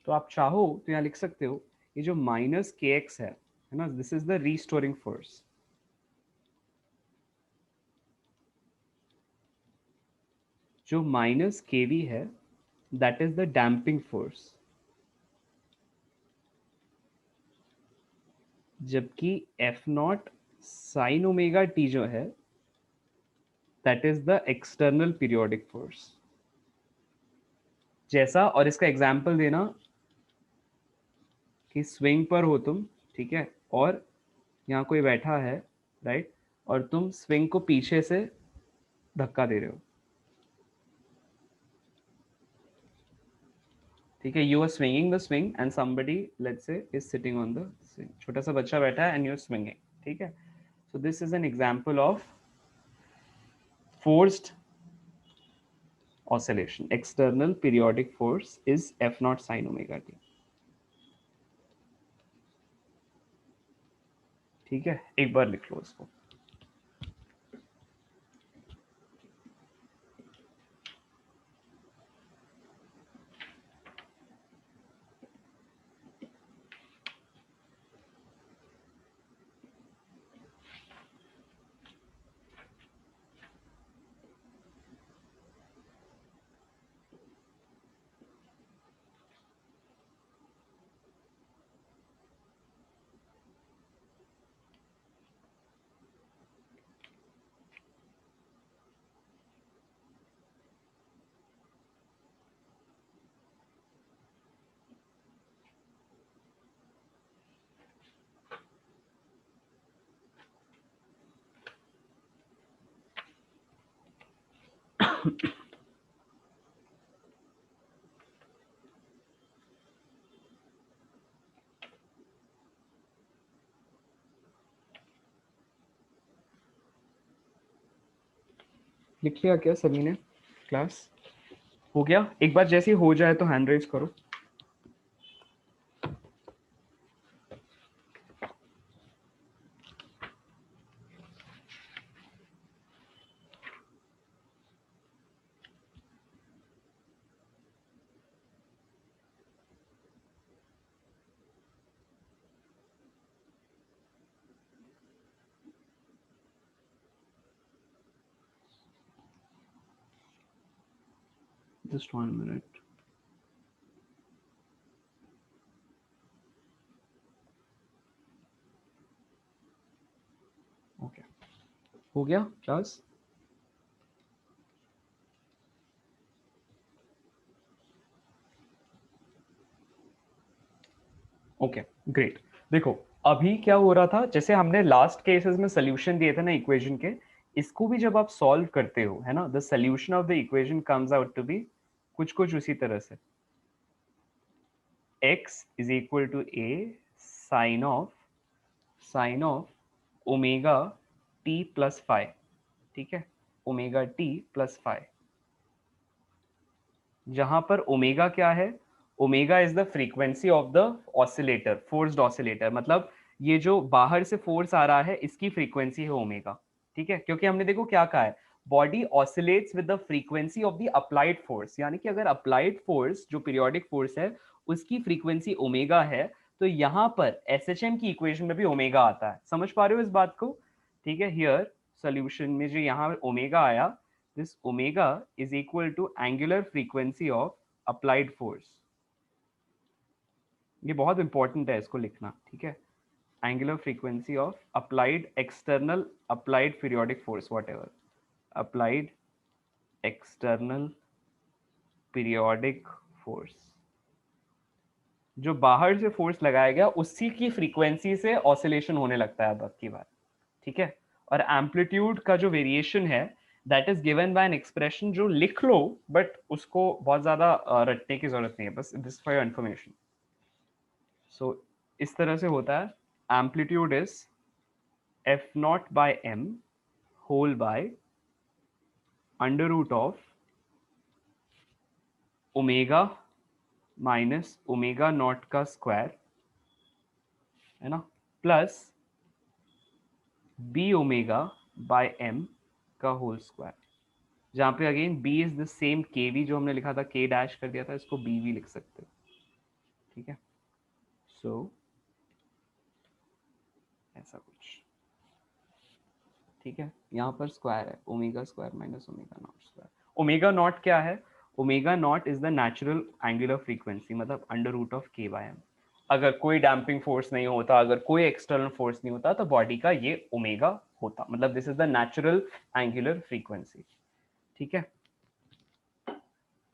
तो आप चाहो तो यहाँ लिख सकते हो, ये जो माइनस के एक्स है ना, this is the restoring force. जो माइनस के वी है that is the damping force, जबकि f naught sine omega t जो है that is the external periodic force. जैसा, और इसका एग्जाम्पल देना कि स्विंग पर हो तुम, ठीक है, और यहाँ कोई बैठा है, राइट, और तुम स्विंग को पीछे से धक्का दे रहे हो, ठीक है। You are swinging the swing and somebody let's say is sitting on the छोटा सा बच्चा बैठा है एंड यू स्विंगिंग, ठीक है। So this is an example of forced oscillation. External periodic force is F naught sin omega t. ठीक है, एक बार लिख लो इसको। लिख लिया क्या सभी ने? क्लास हो गया? एक बार जैसे ही हो जाए तो हैंड रेज करो। Just 1 minute. ओके, हो गया क्लास? Okay great. देखो अभी क्या हो रहा था, जैसे हमने लास्ट केसेस में सोल्यूशन दिए थे ना इक्वेशन के, इसको भी जब आप सॉल्व करते हो, है ना, the solution of the equation comes out to be कुछ कुछ उसी तरह से। x is equal to a sine of omega t plus five, ठीक है, ओमेगा t प्लस फाइव, जहां पर ओमेगा क्या है, omega is the frequency of the oscillator, forced oscillator, मतलब ये जो बाहर से फोर्स आ रहा है इसकी फ्रीक्वेंसी है ओमेगा, ठीक है। क्योंकि हमने देखो क्या कहा है, body oscillates with the frequency of the applied force, यानी कि अगर अप्लाइड फोर्स जो पीरियोडिक फोर्स है उसकी फ्रीक्वेंसी ओमेगा है, तो यहाँ पर एसएचएम की इक्वेशन में भी ओमेगा आता है। समझ पा रहे हो इस बात को? ठीक है, हियर सोल्यूशन में जो यहाँ ओमेगा आया, this omega is equal to angular frequency of applied force। ये बहुत इंपॉर्टेंट है इसको लिखना, ठीक है। angular frequency of applied external applied periodic force, whatever applied external periodic force, जो बाहर से फोर्स लगाया गया उसी की फ्रीक्वेंसी से ऑसिलेशन होने लगता है अब की बार, ठीक है। और एम्पलीट्यूड का जो वेरिएशन है that is given bye an expression, जो लिख लो बट उसको बहुत ज्यादा रटने की जरूरत नहीं है, बस this for your information. So इस तरह से होता है, amplitude is f naught by m whole by under root of omega minus omega naught का स्क्वायर, है ना, plus b omega by m का होल स्क्वायर, जहाँ पे again b is the same के वी जो हमने लिखा था, k डैश कर दिया था, इसको b भी लिख सकते हो, ठीक है। सो ऐसा कुछ, ठीक है। यहाँ पर स्क्वायर है, omega square minus omega naught square. Omega naught क्या है? Omega naught is the natural angular frequency, मतलब under root of k by m. अगर कोई डैम्पिंग फोर्स नहीं होता, अगर कोई एक्सटर्नल फोर्स नहीं होता, तो बॉडी का ये ओमेगा होता, मतलब this is the natural angular frequency, ठीक है,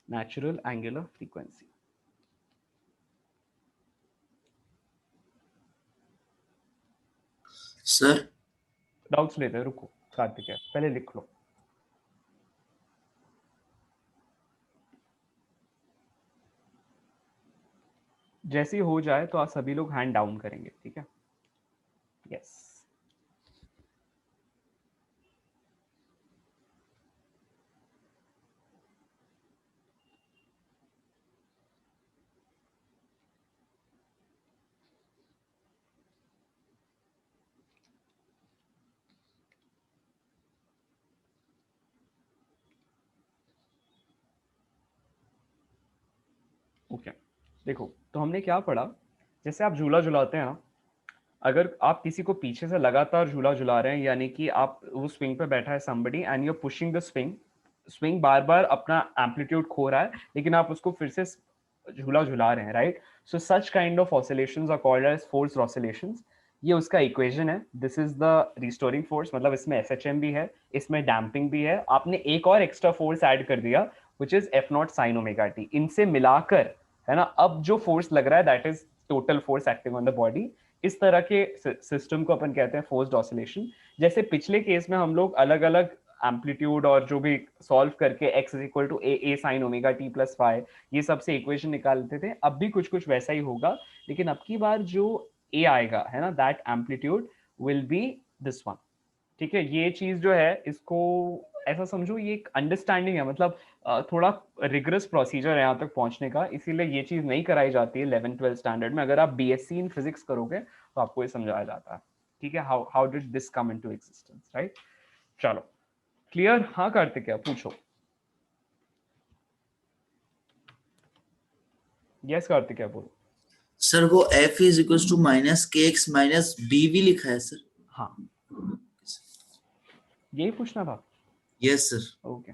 natural angular frequency. Sir doubts लेते हैं, रुको कार्तिक है, पहले लिख लो। जैसे ही हो जाए तो आप सभी लोग हैंड डाउन करेंगे, ठीक है? यस। ओके, देखो तो हमने क्या पढ़ा, जैसे आप झूला झुलाते हैं ना, अगर आप किसी को पीछे से लगातार झूला झुला रहे हैं, यानी कि आप वो स्विंग पे बैठा है somebody and you are pushing the swing, swing बार बार अपना एम्पलीट्यूड खो रहा है, लेकिन आप उसको फिर से झूला झुला रहे हैं, right? So such kind of oscillations are called as forced oscillations. ये उसका इक्वेशन है, this is the restoring force, मतलब इसमें एसएचएम भी है, इसमें डैम्पिंग भी है, आपने एक और एक्स्ट्रा फोर्स ऐड कर दिया which is f naught sine omega T, इनसे मिलाकर, है ना, अब जो फोर्स लग रहा है that is total force acting on the body. इस तरह के सिस्टम को अपन कहते हैं फोर्स्ड ऑसिलेशन। जैसे पिछले केस में हम लोग अलग अलग एम्पलीट्यूड और जो भी सॉल्व करके x is equal to a sine omega t plus five, ये सब से इक्वेशन निकालते थे, अब भी कुछ कुछ वैसा ही होगा, लेकिन अब की बार जो ए आएगा, है ना, that amplitude will B this one, ठीक है? ये चीज जो है, इसको ऐसा समझो ये एक अंडरस्टैंडिंग है, मतलब थोड़ा रिगरस प्रोसीजर है यहाँ तक पहुंचने का, इसीलिए ये चीज नहीं कराई जाती है 11th 12th स्टैंडर्ड में। अगर आप बीएससी इन फिजिक्स करोगे तो आपको ये समझाया जाता है, ठीक है? How how did this come into existence, right? चलो, क्लियर? हाँ कार्तिक, क्या पूछो? यस कार्तिक, क्या बोलो? सर वो f is equal to minus k x minus b भी लिखा है सर। हाँ, यही पूछना था। Yes sir. ओके,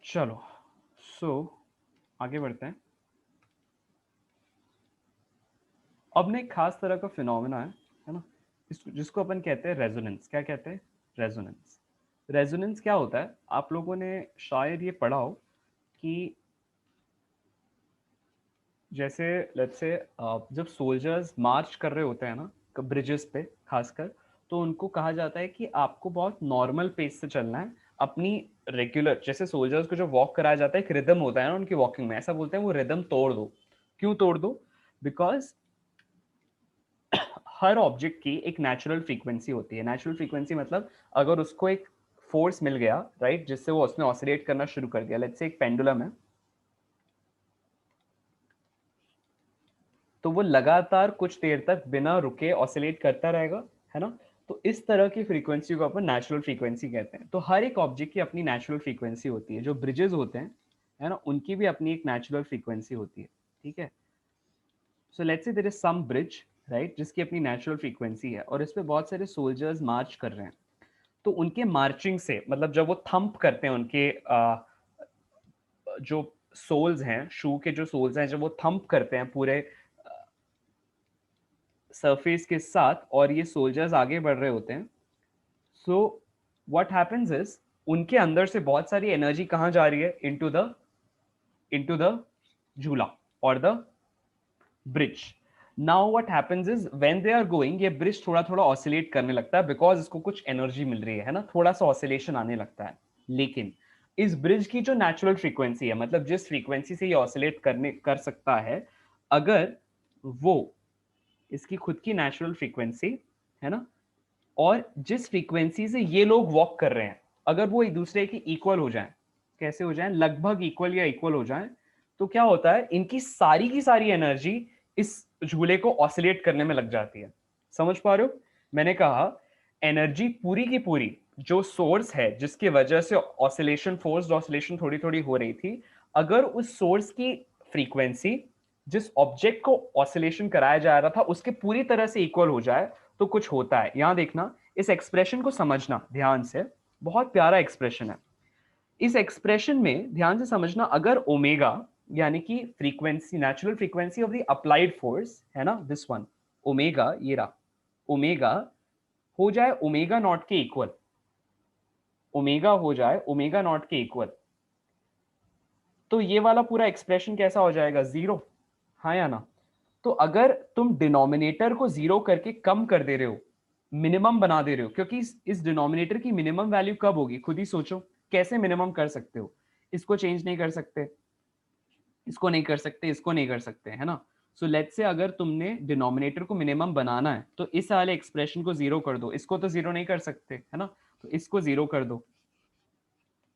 चलो, सो आगे बढ़ते हैं। अब ना एक खास तरह का फिनोमेना है ना, जिसको अपन कहते हैं रेजोनेंस। क्या कहते हैं? रेजोनेंस। रेजोनेंस क्या होता है, आप लोगों ने शायद ये पढ़ा हो कि जैसे लेट्स से जब सोल्जर्स मार्च कर रहे होते हैं ना ब्रिजेस पे खासकर, तो उनको कहा जाता है कि आपको बहुत नॉर्मल पेस से चलना है, अपनी रेगुलर, जैसे सोल्जर्स को जो वॉक कराया जाता है, एक रिदम होता है ना उनकी वॉकिंग में, ऐसा बोलते हैं वो रिदम तोड़ दो। क्यों तोड़ दो? बिकॉज हर ऑब्जेक्ट की एक नेचुरल फ्रीक्वेंसी होती है। नेचुरल फ्रीक्वेंसी मतलब अगर उसको एक फोर्स मिल गया, राइट, जिससे वो उसने ऑसिलेट करना शुरू कर दिया, लेट्स से एक पेंडुलम है, तो वो लगातार कुछ देर तक बिना रुके ऑसिलेट करता रहेगा, है ना? तो इस तरह की फ्रीक्वेंसी को अपन नेचुरल फ्रीक्वेंसी कहते हैं। तो हर एक ऑब्जेक्ट की अपनी नेचुरल फ्रीक्वेंसी होती है, जो ब्रिजेस होते हैं, है ना, उनकी भी अपनी एक नेचुरल फ्रीक्वेंसी होती है, ठीक है? So let's say there is some bridge, right, जिसकी अपनी नेचुरल फ्रीक्वेंसी है, और इस पे बहुत सारे सोल्जर्स मार्च कर रहे हैं। तो उनके मार्चिंग से, मतलब जब वो थंप करते हैं, उनके जो सोल्स हैं, शू के जो सोल्स हैं, जब वो थंप करते हैं पूरे सरफेस के साथ, और ये सोल्जर्स आगे बढ़ रहे होते हैं, सो व्हाट हैपेंस इज उनके अंदर से बहुत सारी एनर्जी कहाँ जा रही है? इनटू द झूला और the bridge. Now what happens is when they are going, ये ब्रिज थोड़ा थोड़ा ऑसिलेट करने लगता है, बिकॉज इसको कुछ एनर्जी मिल रही है ना, थोड़ा सा ऑसिलेशन आने लगता है। लेकिन इस ब्रिज की जो नेचुरल फ्रीक्वेंसी है, मतलब जिस फ्रीक्वेंसी से ये ऑसिलेट करने कर सकता है, अगर वो, इसकी खुद की नेचुरल फ्रीक्वेंसी, है ना, और जिस फ्रीक्वेंसी से ये लोग वॉक कर रहे हैं, अगर वो एक दूसरे के इक्वल हो जाएं, कैसे हो जाएं? लगभग इक्वल या इक्वल हो जाएं, तो क्या होता है, इनकी सारी की सारी एनर्जी इस झूले को ऑसिलेट करने में लग जाती है। समझ पा रहे हो? मैंने कहा एनर्जी पूरी की पूरी, जो सोर्स है जिसकी वजह से ऑसिलेशन, फोर्स्ड ऑसिलेशन थोड़ी थोड़ी हो रही थी, अगर उस सोर्स की फ्रीक्वेंसी जिस ऑब्जेक्ट को ऑसिलेशन कराया जा रहा था उसके पूरी तरह से इक्वल हो जाए, तो कुछ होता है। यहां देखना, इस एक्सप्रेशन को समझना ध्यान से, बहुत प्यारा एक्सप्रेशन है। इस एक्सप्रेशन में ध्यान से समझना, अगर ओमेगा, यानी कि frequency, natural frequency of the applied force, है ना, दिस वन, ओमेगा, ये रहा, ओमेगा हो जाए ओमेगा नॉट के इक्वल, ओमेगा हो जाए ओमेगा नॉट के इक्वल, तो ये वाला पूरा एक्सप्रेशन कैसा हो जाएगा? जीरो। हाँ या ना? तो अगर तुम डिनोमिनेटर को जीरो करके कम कर दे रहे हो, मिनिमम बना दे रहे हो, क्योंकि इस डिनोमिनेटर की मिनिमम वैल्यू कब होगी? खुद ही सोचो, कैसे मिनिमम कर सकते हो? इसको चेंज नहीं कर सकते, इसको नहीं कर सकते, इसको नहीं कर सकते, है ना। सो लेट्स से अगर तुमने डिनोमिनेटर को मिनिमम बनाना है तो इस वाले एक्सप्रेशन को जीरो कर दो, इसको तो जीरो नहीं कर सकते, है ना, तो इसको जीरो कर दो।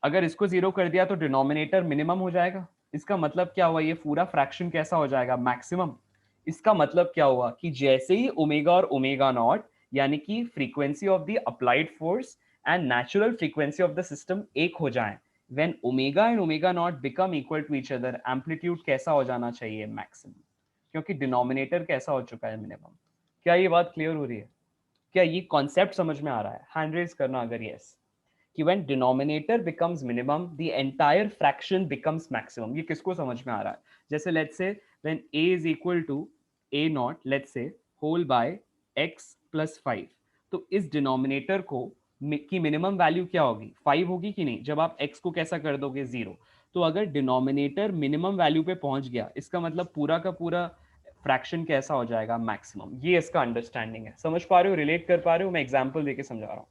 अगर इसको जीरो कर दिया तो डिनोमिनेटर मिनिमम हो जाएगा। इसका मतलब क्या हुआ, ये पूरा फ्रैक्शन कैसा हो जाएगा, मैक्सिमम। इसका मतलब क्या हुआ कि जैसे ही ओमेगा और ओमेगा नॉट यानी कि frequency of the applied force and natural frequency of the system एक हो जाए, when omega and omega naught become equal to each other, amplitude कैसा हो जाना चाहिए, मैक्सिमम, क्योंकि डिनोमिनेटर कैसा हो चुका है, मिनिमम। क्या ये बात क्लियर हो रही है? क्या ये कॉन्सेप्ट समझ में आ रहा है? हैंड रेज करना अगर यस। कि when denominator becomes minimum the entire fraction becomes maximum। ये किसको समझ में आ रहा है? जैसे let's say when a is equal to a naught let's say whole by x plus 5, तो इस डिनोमिनेटर को की मिनिमम वैल्यू क्या होगी, 5 होगी कि नहीं, जब आप x को कैसा कर दोगे, 0। तो अगर डिनोमिनेटर मिनिमम वैल्यू पे पहुंच गया, इसका मतलब पूरा का पूरा फ्रैक्शन कैसा हो जाएगा, मैक्सिमम। ये इसका अंडरस्टैंडिंग है। समझ पा रहे हो, रिलेट कर पा रहे हो? मैं एग्जांपल देके समझा रहा हूँ।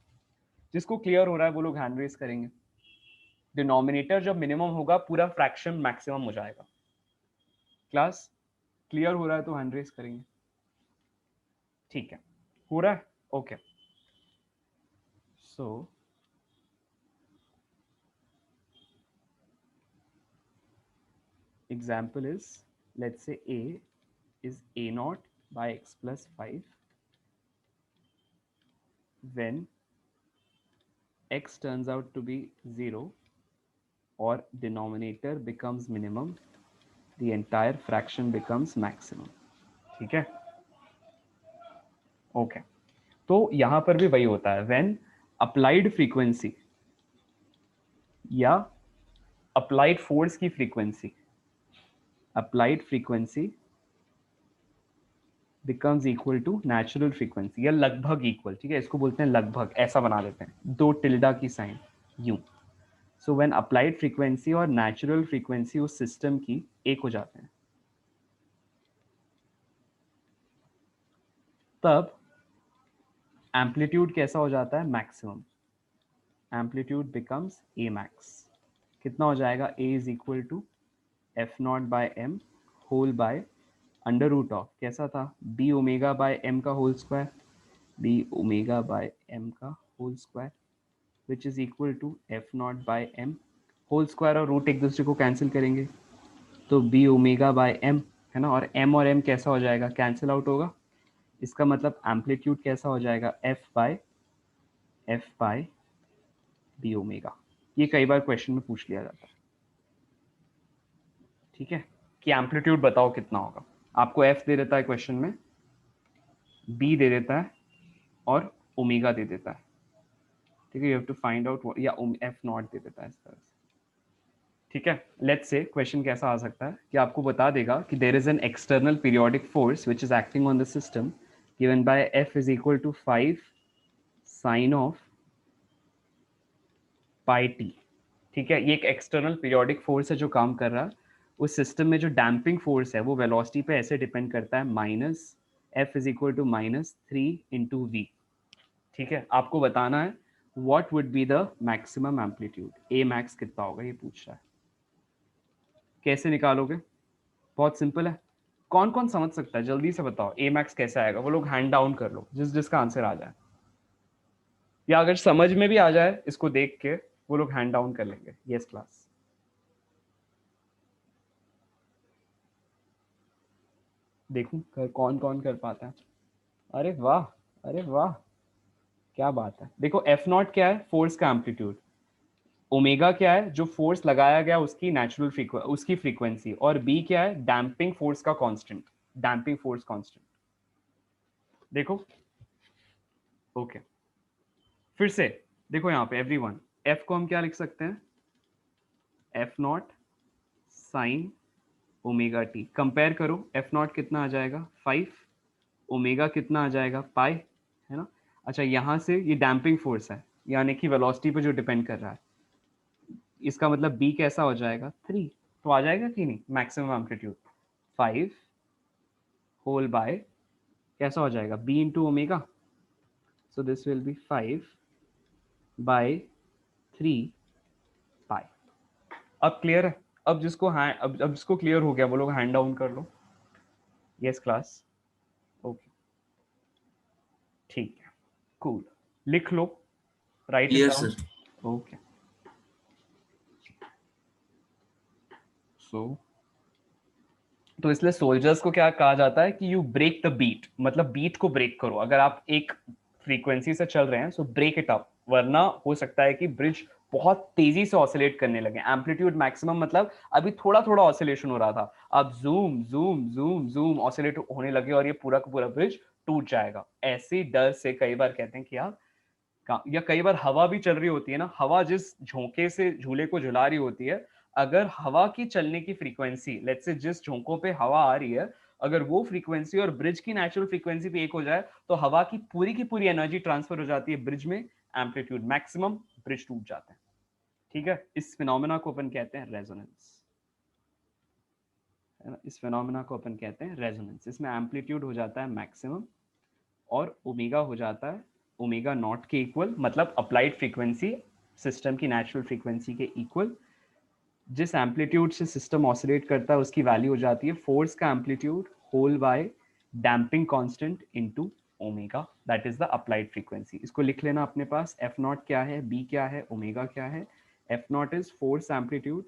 जिसको क्लियर हो रहा है वो लोग हैंड रेज करेंगे। डिनोमिनेटर जब मिनिमम होगा पूरा फ्रैक्शन मैक्सिमम हो जाएगा। क्लास क्लियर हो रहा है तो हैंड रेज करेंगे। ठीक है, हो रहा है, okay. So example is let's say a is a naught by x plus 5 when x turns out to be 0 or denominator becomes minimum, the entire fraction becomes maximum। ठीक है, ओके। तो यहां पर भी वही होता है, व्हेन अप्लाइड फ्रीक्वेंसी या अप्लाइड फोर्स की frequency, applied frequency becomes equal to natural frequency या लगभग इक्वल, ठीक है, इसको बोलते हैं लगभग, ऐसा बना देते हैं, दो टिल्डा की साइन यूं। सो व्हेन अप्लाइड फ्रीक्वेंसी और नेचुरल फ्रीक्वेंसी उस सिस्टम की एक हो जाते हैं, तब एम्पलीट्यूड कैसा हो जाता है, maximum. Amplitude becomes a max. कितना हो जाएगा, a is equal to f naught by m whole by under root of कैसा था, बी ओमेगा बाय एम का whole square, b omega by m का whole square which is equal to f naught by m whole square, और root एक दूसरे को cancel करेंगे तो बी ओमेगा बाय एम, है ना, और एम कैसा हो जाएगा, कैंसिल आउट होगा। इसका मतलब एम्पलीट्यूड कैसा हो जाएगा, एफ बाय बी ओमेगा। ये कई बार क्वेश्चन में पूछ लिया जाता है, ठीक है, कि एम्पलीट्यूड बताओ कितना होगा। आपको एफ दे देता है क्वेश्चन में, बी दे देता है और ओमेगा दे देता है, ठीक है, you have to find out, या एफ नॉट दे देता है इस तरह से। ठीक है, लेट्स से क्वेश्चन कैसा आ सकता है कि आपको बता देगा कि there is an external periodic force which is acting on the system given by f is equal to 5 sine of pi t. ठीक है, ये एक एक्सटर्नल पीरियोडिक फोर्स है जो काम कर रहा है उस सिस्टम में। जो डैम्पिंग फोर्स है वो वेलोसिटी पे ऐसे डिपेंड करता है, minus f is equal to -3 × v। ठीक है, आपको बताना है what would be the maximum amplitude, a max कितना होगा, ये पूछ रहा है। कैसे निकालोगे, बहुत सिंपल है। कौन कौन समझ सकता है, जल्दी से बताओ, ए मैक्स कैसे आएगा, वो लोग हैंड डाउन कर लो जिसका आंसर आ जाए, या अगर समझ में भी आ जाए इसको देख के वो लोग हैंड डाउन कर लेंगे। यस क्लास, देखूं कौन कौन कर पाता है। अरे वाह, अरे वाह, क्या बात है। देखो एफ नॉट क्या है, फोर्स का एम्पलीट्यूड, ओमेगा क्या है, जो फोर्स लगाया गया उसकी नेचुरल उसकी फ्रीक्वेंसी, और बी क्या है, डैम्पिंग फोर्स का कांस्टेंट, डैम्पिंग फोर्स कांस्टेंट। देखो, ओके, फिर से देखो यहाँ पे एवरीवन, एफ को हम क्या लिख सकते हैं, F naught sine omega T. Compare करो, एफ नॉट कितना आ जाएगा 5, ओमेगा कितना आ जाएगा पाई, है ना। अच्छा, यहाँ से ये डैम्पिंग फोर्स है यानी कि वेलोसिटी पे जो डिपेंड कर रहा है, इसका मतलब बी कैसा हो जाएगा 3, तो आ जाएगा कि नहीं मैक्सिमम एम्पलीट्यूड 5 होल बाय कैसा हो जाएगा b into omega, so this will be 5 by 3 pi. अब क्लियर है, अब जिसको क्लियर हो गया वो लोग हैंड डाउन कर लो। यस क्लास, ओके ठीक है, कूल, लिख लो, write it clear down. Sir. Okay, so तो इसलिए सोल्जर्स को क्या कहा जाता है कि यू ब्रेक द बीट, मतलब बीट को ब्रेक करो। अगर आप एक फ्रीक्वेंसी से चल रहे हैं सो ब्रेक इट अप, वरना हो सकता है कि ब्रिज बहुत तेजी से ऑसिलेट करने लगे। एम्पलीट्यूड मैक्सिमम मतलब अभी थोड़ा थोड़ा ऑसिलेशन हो रहा था, अब zoom zoom zoom zoom oscillate होने लगे और ये पूरा का पूरा ब्रिज टूट जाएगा। ऐसे डर से कई बार कहते हैं कि यार या कई बार हवा भी चल रही होती है ना, हवा जिस झोंके से झूले को झुला रही होती है, अगर हवा की चलने की फ्रीक्वेंसी, लेट्स से जिस झोंकों पे हवा आ रही है, अगर वो फ्रीक्वेंसी और ब्रिज की नेचुरल फ्रीक्वेंसी भी एक हो जाए तो हवा की पूरी एनर्जी ट्रांसफर हो जाती है ब्रिज में, एम्पलीट्यूड मैक्सिमम, ब्रिज टूट जाता है। ठीक है, इस फिनोमेना को अपन कहते हैं रेजोनेंस, है ना, इस फिनोमेना को अपन कहते हैं रेजोनेंस। इसमें एम्पलीट्यूड हो जाता है मैक्सिमम और ओमेगा हो जाता है ओमेगा नॉट के इक्वल, मतलब अप्लाइड फ्रीक्वेंसी सिस्टम की नेचुरल फ्रीक्वेंसी के इक्वल। जिस एम्पलीट्यूड से सिस्टम ऑसिलेट करता है उसकी वैल्यू हो जाती है फोर्स का amplitude whole by damping constant into omega, that is the applied frequency. इसको लिख लेना अपने पास, एफ नॉट क्या है, बी क्या है, ओमेगा क्या है। F naught is force amplitude,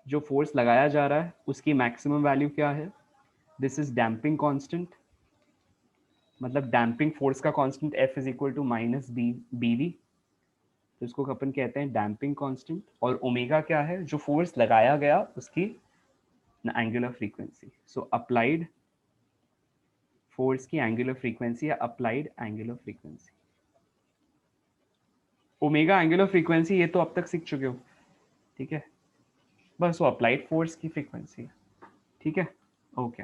जो फोर्स लगाया जा रहा है उसकी मैक्सिमम वैल्यू क्या है। दिस इज डैम्पिंग कांस्टेंट, मतलब डैम्पिंग फोर्स का constant f is equal to minus b b v, तो इसको अपन कहते हैं डैम्पिंग कांस्टेंट। और ओमेगा क्या है, जो फोर्स लगाया गया उसकी एंगुलर फ्रीक्वेंसी। सो अप्लाइड फोर्स की एंगुलर फ्रीक्वेंसी या applied angular frequency. Omega angular frequency ये तो अब तक सीख चुके हो, ठीक है, बस वो अप्लाइड फोर्स की फ्रीक्वेंसी है। ठीक है, ओके।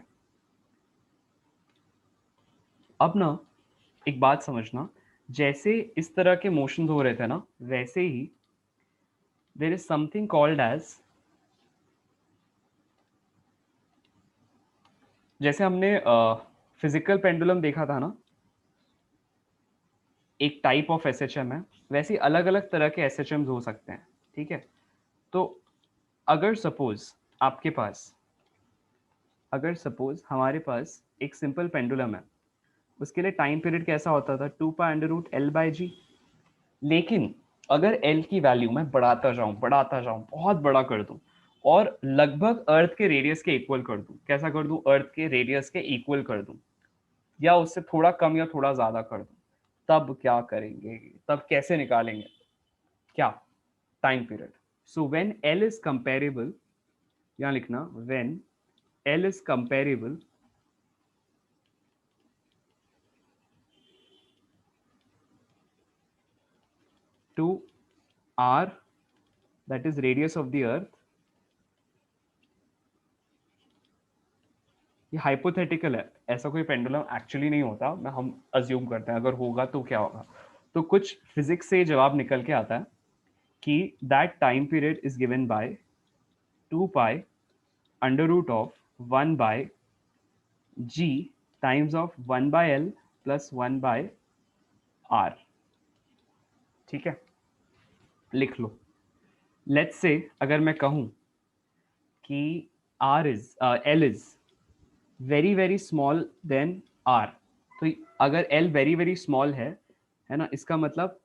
अब ना एक बात समझना, जैसे इस तरह के मोशन हो रहे थे ना, वैसे ही there is something called as, जैसे हमने फिजिकल पेंडुलम देखा था ना, एक टाइप ऑफ एसएचएम है, वैसे अलग अलग तरह के एसएचएम्स हो सकते हैं। ठीक है, तो अगर सपोज आपके पास, अगर सपोज हमारे पास एक सिंपल पेंडुलम है, उसके लिए टाइम पीरियड कैसा होता था, 2 π√L/g। लेकिन अगर एल की वैल्यू मैं बढ़ाता जाऊं, बहुत बड़ा कर दूं और लगभग अर्थ के रेडियस के इक्वल कर दूं, कैसा कर दूं, अर्थ के रेडियस के इक्वल कर दूं या उससे थोड़ा कम या थोड़ा ज्यादा कर दूं, तब क्या करेंगे, तब कैसे निकालेंगे, क्या, time period. So when l is comparable, यहां लिखना, when l is comparable to r, that is radius of the earth. ये हाइपोथेटिकल है, ऐसा कोई पेंडुलम एक्चुअली नहीं होता, मैं हम अज्यूम करते हैं, अगर होगा तो क्या होगा। तो कुछ फिजिक्स से जवाब निकल के आता है कि that time period is given bye 2 π√1/g times of 1/L plus 1/r। ठीक है, लिख लो। लेट्स से अगर मैं कहूं कि r is l is very very small then r, तो अगर l वेरी वेरी स्मॉल है ना, इसका मतलब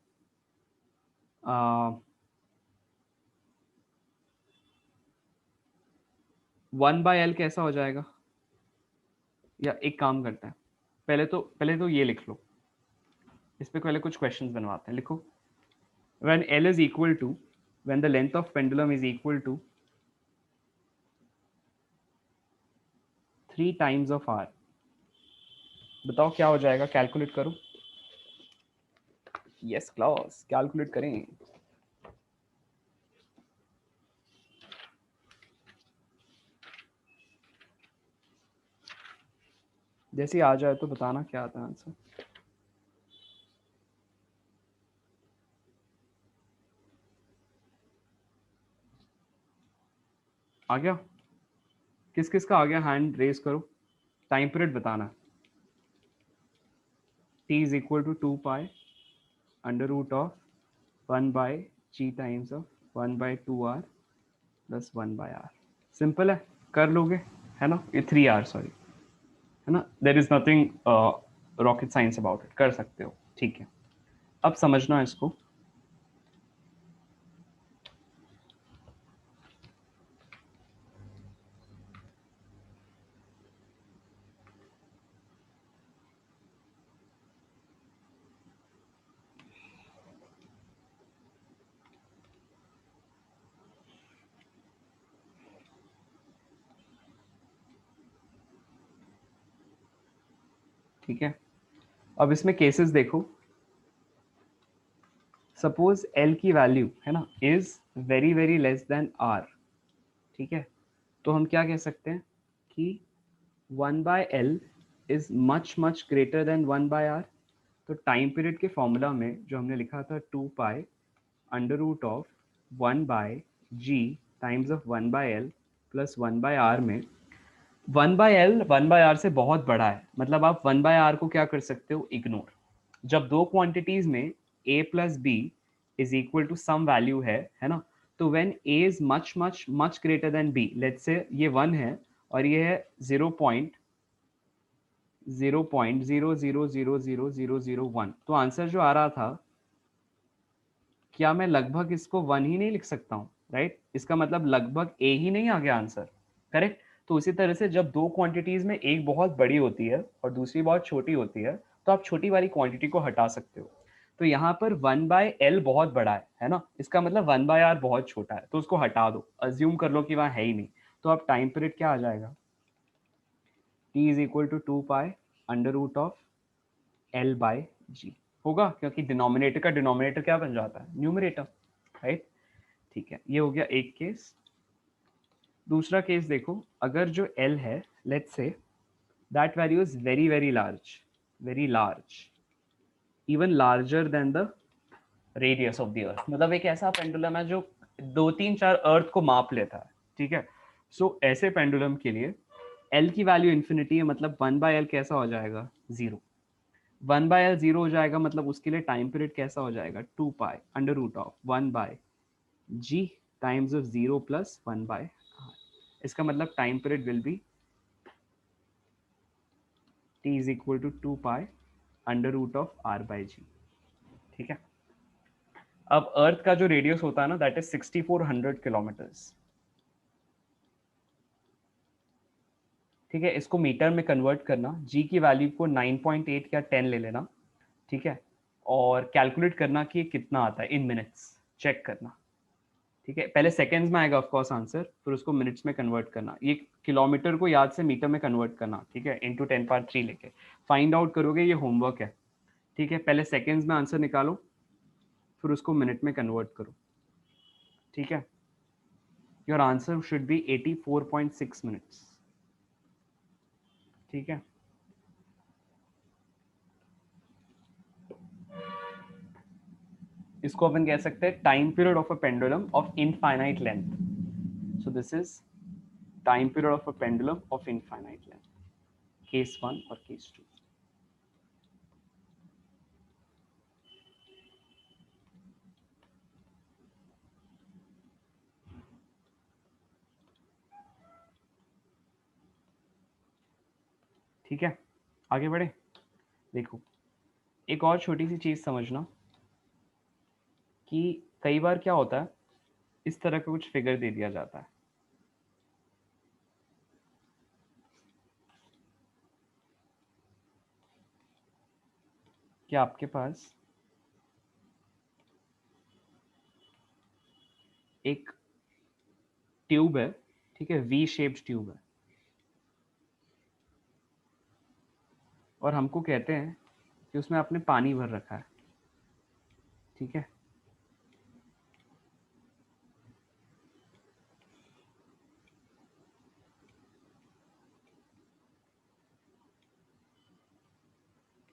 1/L कैसा हो जाएगा, या एक काम करते हैं, पहले तो ये लिख लो, इस पे पहले कुछ क्वेश्चंस बनवाते हैं। लिखो, when L is equal to, when the length of pendulum is equal to 3 times of r, बताओ क्या हो जाएगा, कैलकुलेट करो। यस क्लास, कैलकुलेट करें। जैसे ही आ जाए तो बताना क्या आता है आंसर। आ गया, किस किस का आ गया, हैंड रेज करो। टाइम पीरियड बताना है, t is equal to 2 π √1/g times of 1/2r plus 1/r। Simple है, कर लोगे, है ना? ये 3r, सॉरी, है ना? There is nothing rocket science about it, कर सकते हो, ठीक है। अब समझना इसको, ठीक है। अब इसमें केसेस देखो, सपोज L की वैल्यू, है ना, is very very less than R, ठीक है। तो हम क्या कह सकते हैं कि 1/L is much much greater then 1/R। तो टाइम पीरियड के फॉर्मूला में जो हमने लिखा था 2 pi under root of 1/g times of 1/L plus 1/R में 1/L 1/R से बहुत बड़ा है, मतलब आप 1/R को क्या कर सकते हो, इग्नोर। जब दो क्वांटिटीज में a plus b is equal to some value है ना, तो when a is much much much greater than b, let's say ये 1 है और ये है 0.0000001, तो आंसर जो आ रहा था, क्या मैं लगभग इसको 1 ही नहीं लिख सकता हूँ, राइट? इसका मतलब लगभग a ही नहीं आ गया आंसर, करेक्ट? तो उसी तरह से जब दो क्वांटिटीज में एक बहुत बड़ी होती है और दूसरी बहुत छोटी होती है, तो आप छोटी वाली क्वांटिटी को हटा सकते हो। तो यहाँ पर 1/L बहुत बड़ा है ना, इसका मतलब 1/R बहुत छोटा है, तो उसको हटा दो, अज्यूम कर लो कि वहाँ है ही नहीं। तो अब टाइम पीरियड क्या आ जाएगा, t is equal to 2 pi under root of L/g होगा, क्योंकि डिनोमिनेटर का डिनोमिनेटर क्या बन जाता है, न्यूमरेटर, राइट? ठीक है, ये हो गया एक केस। दूसरा केस देखो, अगर जो L है, let's say that value is very very large, even larger than the radius of the अर्थ, मतलब एक ऐसा पेंडुलम है जो 2 3 4 अर्थ को माप लेता है, ठीक है। सो ऐसे पेंडुलम के लिए L की वैल्यू इन्फिनिटी है, मतलब 1/L कैसा हो जाएगा, 0। 1/L 0 हो जाएगा, मतलब उसके लिए टाइम पीरियड कैसा हो जाएगा, 2 pi under root of 1/g times of 0 plus 1/r। इसका मतलब time period will be t is equal to 2 pi under root of r/g, ठीक है। अब अर्थ का जो रेडियस होता है ना, दैट इज 6400 किलोमीटर्स, ठीक है। इसको मीटर में कन्वर्ट करना, g की वैल्यू को 9.8 या 10 ले लेना, ठीक है, और कैलकुलेट करना कि कितना आता है इन मिनट्स, चेक करना, ठीक है। पहले सेकेंड्स में आएगा ऑफ कोर्स आंसर, फिर उसको मिनट्स में कन्वर्ट करना, ये किलोमीटर को याद से मीटर में कन्वर्ट करना, ठीक है, इंटू 10 पावर 3 लेके फाइंड आउट करोगे, ये होमवर्क है, ठीक है। पहले सेकेंड्स में आंसर निकालो, फिर उसको मिनट में कन्वर्ट करो, ठीक है। Your answer should be 84.6 minutes, ठीक है। इसको अपन कह सकते हैं time period of a pendulum of infinite length. So this is time period of a pendulum of infinite length, case 1 और केस 2। ठीक है, आगे बढ़े। देखो, एक और छोटी सी चीज समझना कि कई बार क्या होता है, इस तरह का कुछ फिगर दे दिया जाता है कि आपके पास एक ट्यूब है, ठीक है, वी शेप्ड ट्यूब है, और हमको कहते हैं कि उसमें आपने पानी भर रखा है, ठीक है।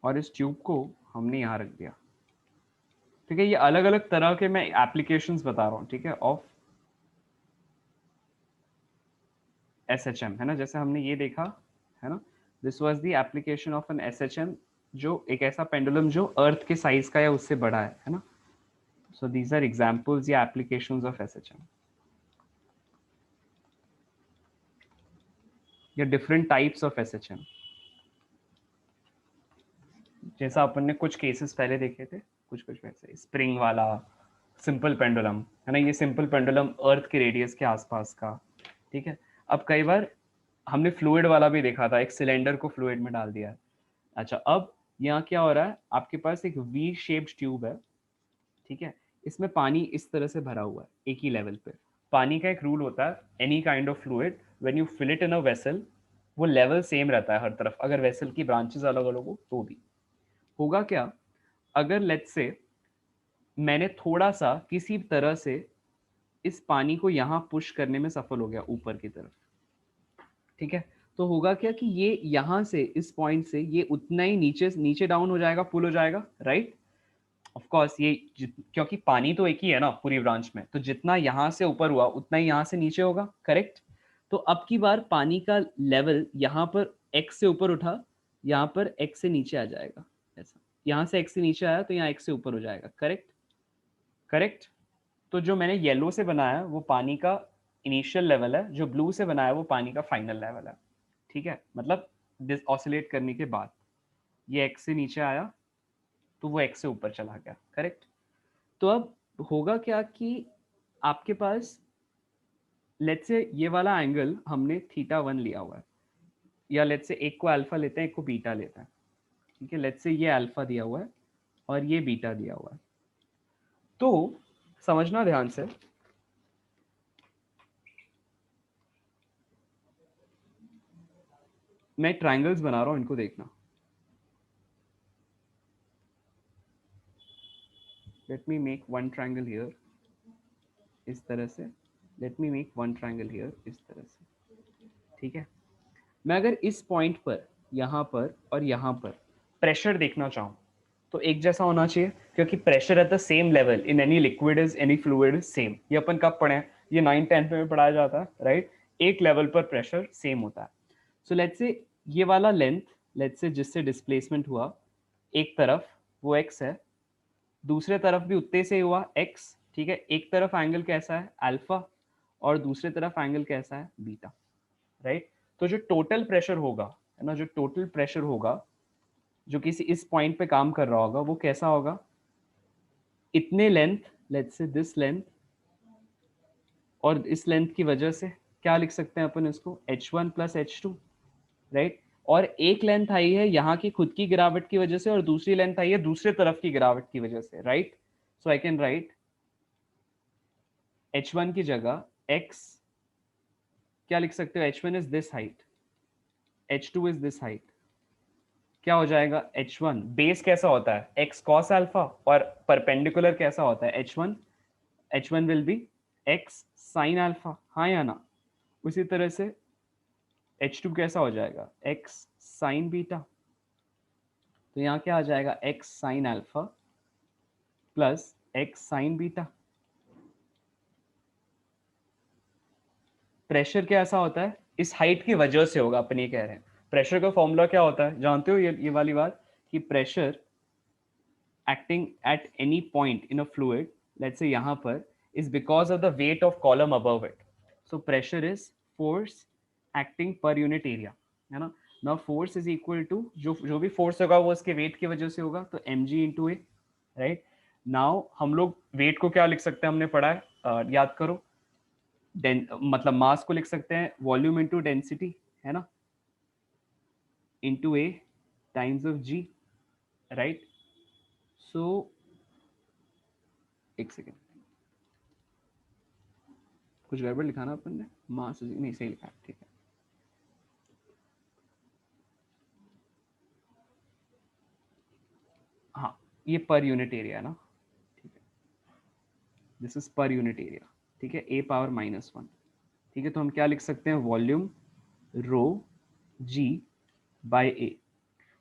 और इस ट्यूब को हमने यहाँ रख दिया, ठीक है। ये अलग अलग तरह के मैं एप्लीकेशंस बता रहा हूँ, ठीक है, ऑफ SHM, है ना। जैसे हमने ये देखा, है ना, this was the application of an SHM, जो एक ऐसा पेंडुलम जो अर्थ के साइज का या उससे बड़ा है ना। सो दीज आर एग्जांपल्स या एप्लीकेशंस ऑफ SHM। या डिफरेंट टाइप्स ऑफ एसएचएम, जैसा अपन ने कुछ केसेस पहले देखे थे, कुछ कुछ वैसे स्प्रिंग वाला, सिंपल पेंडुलम है ना, ये सिंपल पेंडुलम अर्थ के रेडियस के आसपास का, ठीक है। अब कई बार हमने फ्लूइड वाला भी देखा था, एक सिलेंडर को फ्लूइड में डाल दिया है। अच्छा, अब यहाँ क्या हो रहा है, आपके पास एक वी शेप्ड ट्यूब है, ठीक है, इसमें पानी इस तरह से भरा हुआ है एक ही लेवल पे। पानी का एक रूल होता है, any kind of fluid when you fill it in a vessel, वो लेवल सेम रहता है हर तरफ, अगर वेसल की ब्रांचेस अलग अलग हो तो भी। होगा क्या, अगर लेट्स से मैंने थोड़ा सा किसी तरह से इस पानी को यहाँ पुश करने में सफल हो गया ऊपर की तरफ, ठीक है, तो होगा क्या कि ये यहाँ से इस पॉइंट से ये उतना ही नीचे नीचे डाउन हो जाएगा, पुल हो जाएगा, राइट। ऑफ कोर्स ये क्योंकि पानी तो एक ही है ना पूरी ब्रांच में, तो जितना यहाँ से ऊपर हुआ उतना ही यहाँ से नीचे होगा, करेक्ट। तो अब की बार पानी का लेवल यहाँ पर x से ऊपर उठा, यहाँ पर x से नीचे आ जाएगा, ऐसा यहाँ से x से नीचे आया तो यहाँ x से ऊपर हो जाएगा, करेक्ट करेक्ट। तो जो मैंने येलो से बनाया वो पानी का इनिशियल लेवल है, जो ब्लू से बनाया वो पानी का फाइनल लेवल है, ठीक है। मतलब दिस ऑसिलेट करने के बाद ये x से नीचे आया तो वो x से ऊपर चला गया, करेक्ट। तो अब होगा क्या कि आपके पास लेट्स से ये वाला एंगल हमने θ1 लिया हुआ है, या लेट्स से एक को अल्फा लेते हैं एक को बीटा लेते हैं, ठीक है। लेट्स से ये अल्फा दिया हुआ है और ये बीटा दिया हुआ है। तो समझना ध्यान से, मैं ट्रायंगल्स बना रहा हूं, इनको देखना। Let me make one triangle here इस तरह से, let me make one triangle here इस तरह से, ठीक है। मैं अगर इस पॉइंट पर, यहाँ पर और यहाँ पर प्रेशर देखना चाहूँ तो एक जैसा होना चाहिए, क्योंकि pressure at the same level in any liquid is any fluid is same. ये अपन कब पढ़े हैं, ये 9th 10th में पढ़ाया जाता है, राइट। एक लेवल पर प्रेशर सेम होता है। सो लेट्स से ये वाला लेंथ, लेट्स से जिससे डिस्प्लेसमेंट हुआ एक तरफ वो x है, दूसरे तरफ भी उतने से हुआ x, ठीक है। एक तरफ एंगल कैसा है अल्फा और दूसरे तरफ एंगल कैसा है बीटा, राइट। तो जो टोटल प्रेशर होगा, है ना, जो टोटल प्रेशर होगा जो किसी इस पॉइंट पे काम कर रहा होगा वो कैसा होगा, इतने length, let's say this length और इस लेंथ की वजह से क्या लिख सकते हैं अपन इसको h1 प्लस h2, राइट। और एक लेंथ आई है यहाँ की खुद की गिरावट की वजह से और दूसरी लेंथ आई है दूसरे तरफ की गिरावट की वजह से, right. So I can write h1 की जगह x, क्या लिख सकते हो, h1 is this height, h2 is this height, क्या हो जाएगा h1 बेस कैसा होता है x cos अल्फा और परपेंडिकुलर कैसा होता है h1 will be x sin alpha, हाँ या ना। उसी तरह से h2 कैसा हो जाएगा x sin बीटा, तो यहाँ क्या आ जाएगा x sin alpha plus x sin beta. Pressure कैसा होता है इस हाइट की वजह से होगा, अपन ये कह रहे हैं। प्रेशर का फॉर्मूला क्या होता है जानते हो, ये वाली बात कि pressure acting at any point in a fluid, let's say यहाँ पर, is because of the weight of column above it. So pressure is force acting per unit area, है ना। Now force is equal to जो भी force होगा वो उसके weight की वजह से होगा, तो mg into a, right। Now हम लोग weight को क्या लिख सकते हैं, हमने पढ़ा है, याद करो, मतलब मास को लिख सकते हैं वॉल्यूम इंटू डेंसिटी, है ना, into a times of g, right. So एक सेकेंड, कुछ गड़बड़ लिखा ना अपन ने, मास नहीं सही लिखा, ठीक है। हाँ ये पर यूनिट एरिया ना, ठीक है, this is per unit area, ठीक है, a पावर -1, ठीक है। तो हम क्या लिख सकते हैं, volume rho g by a।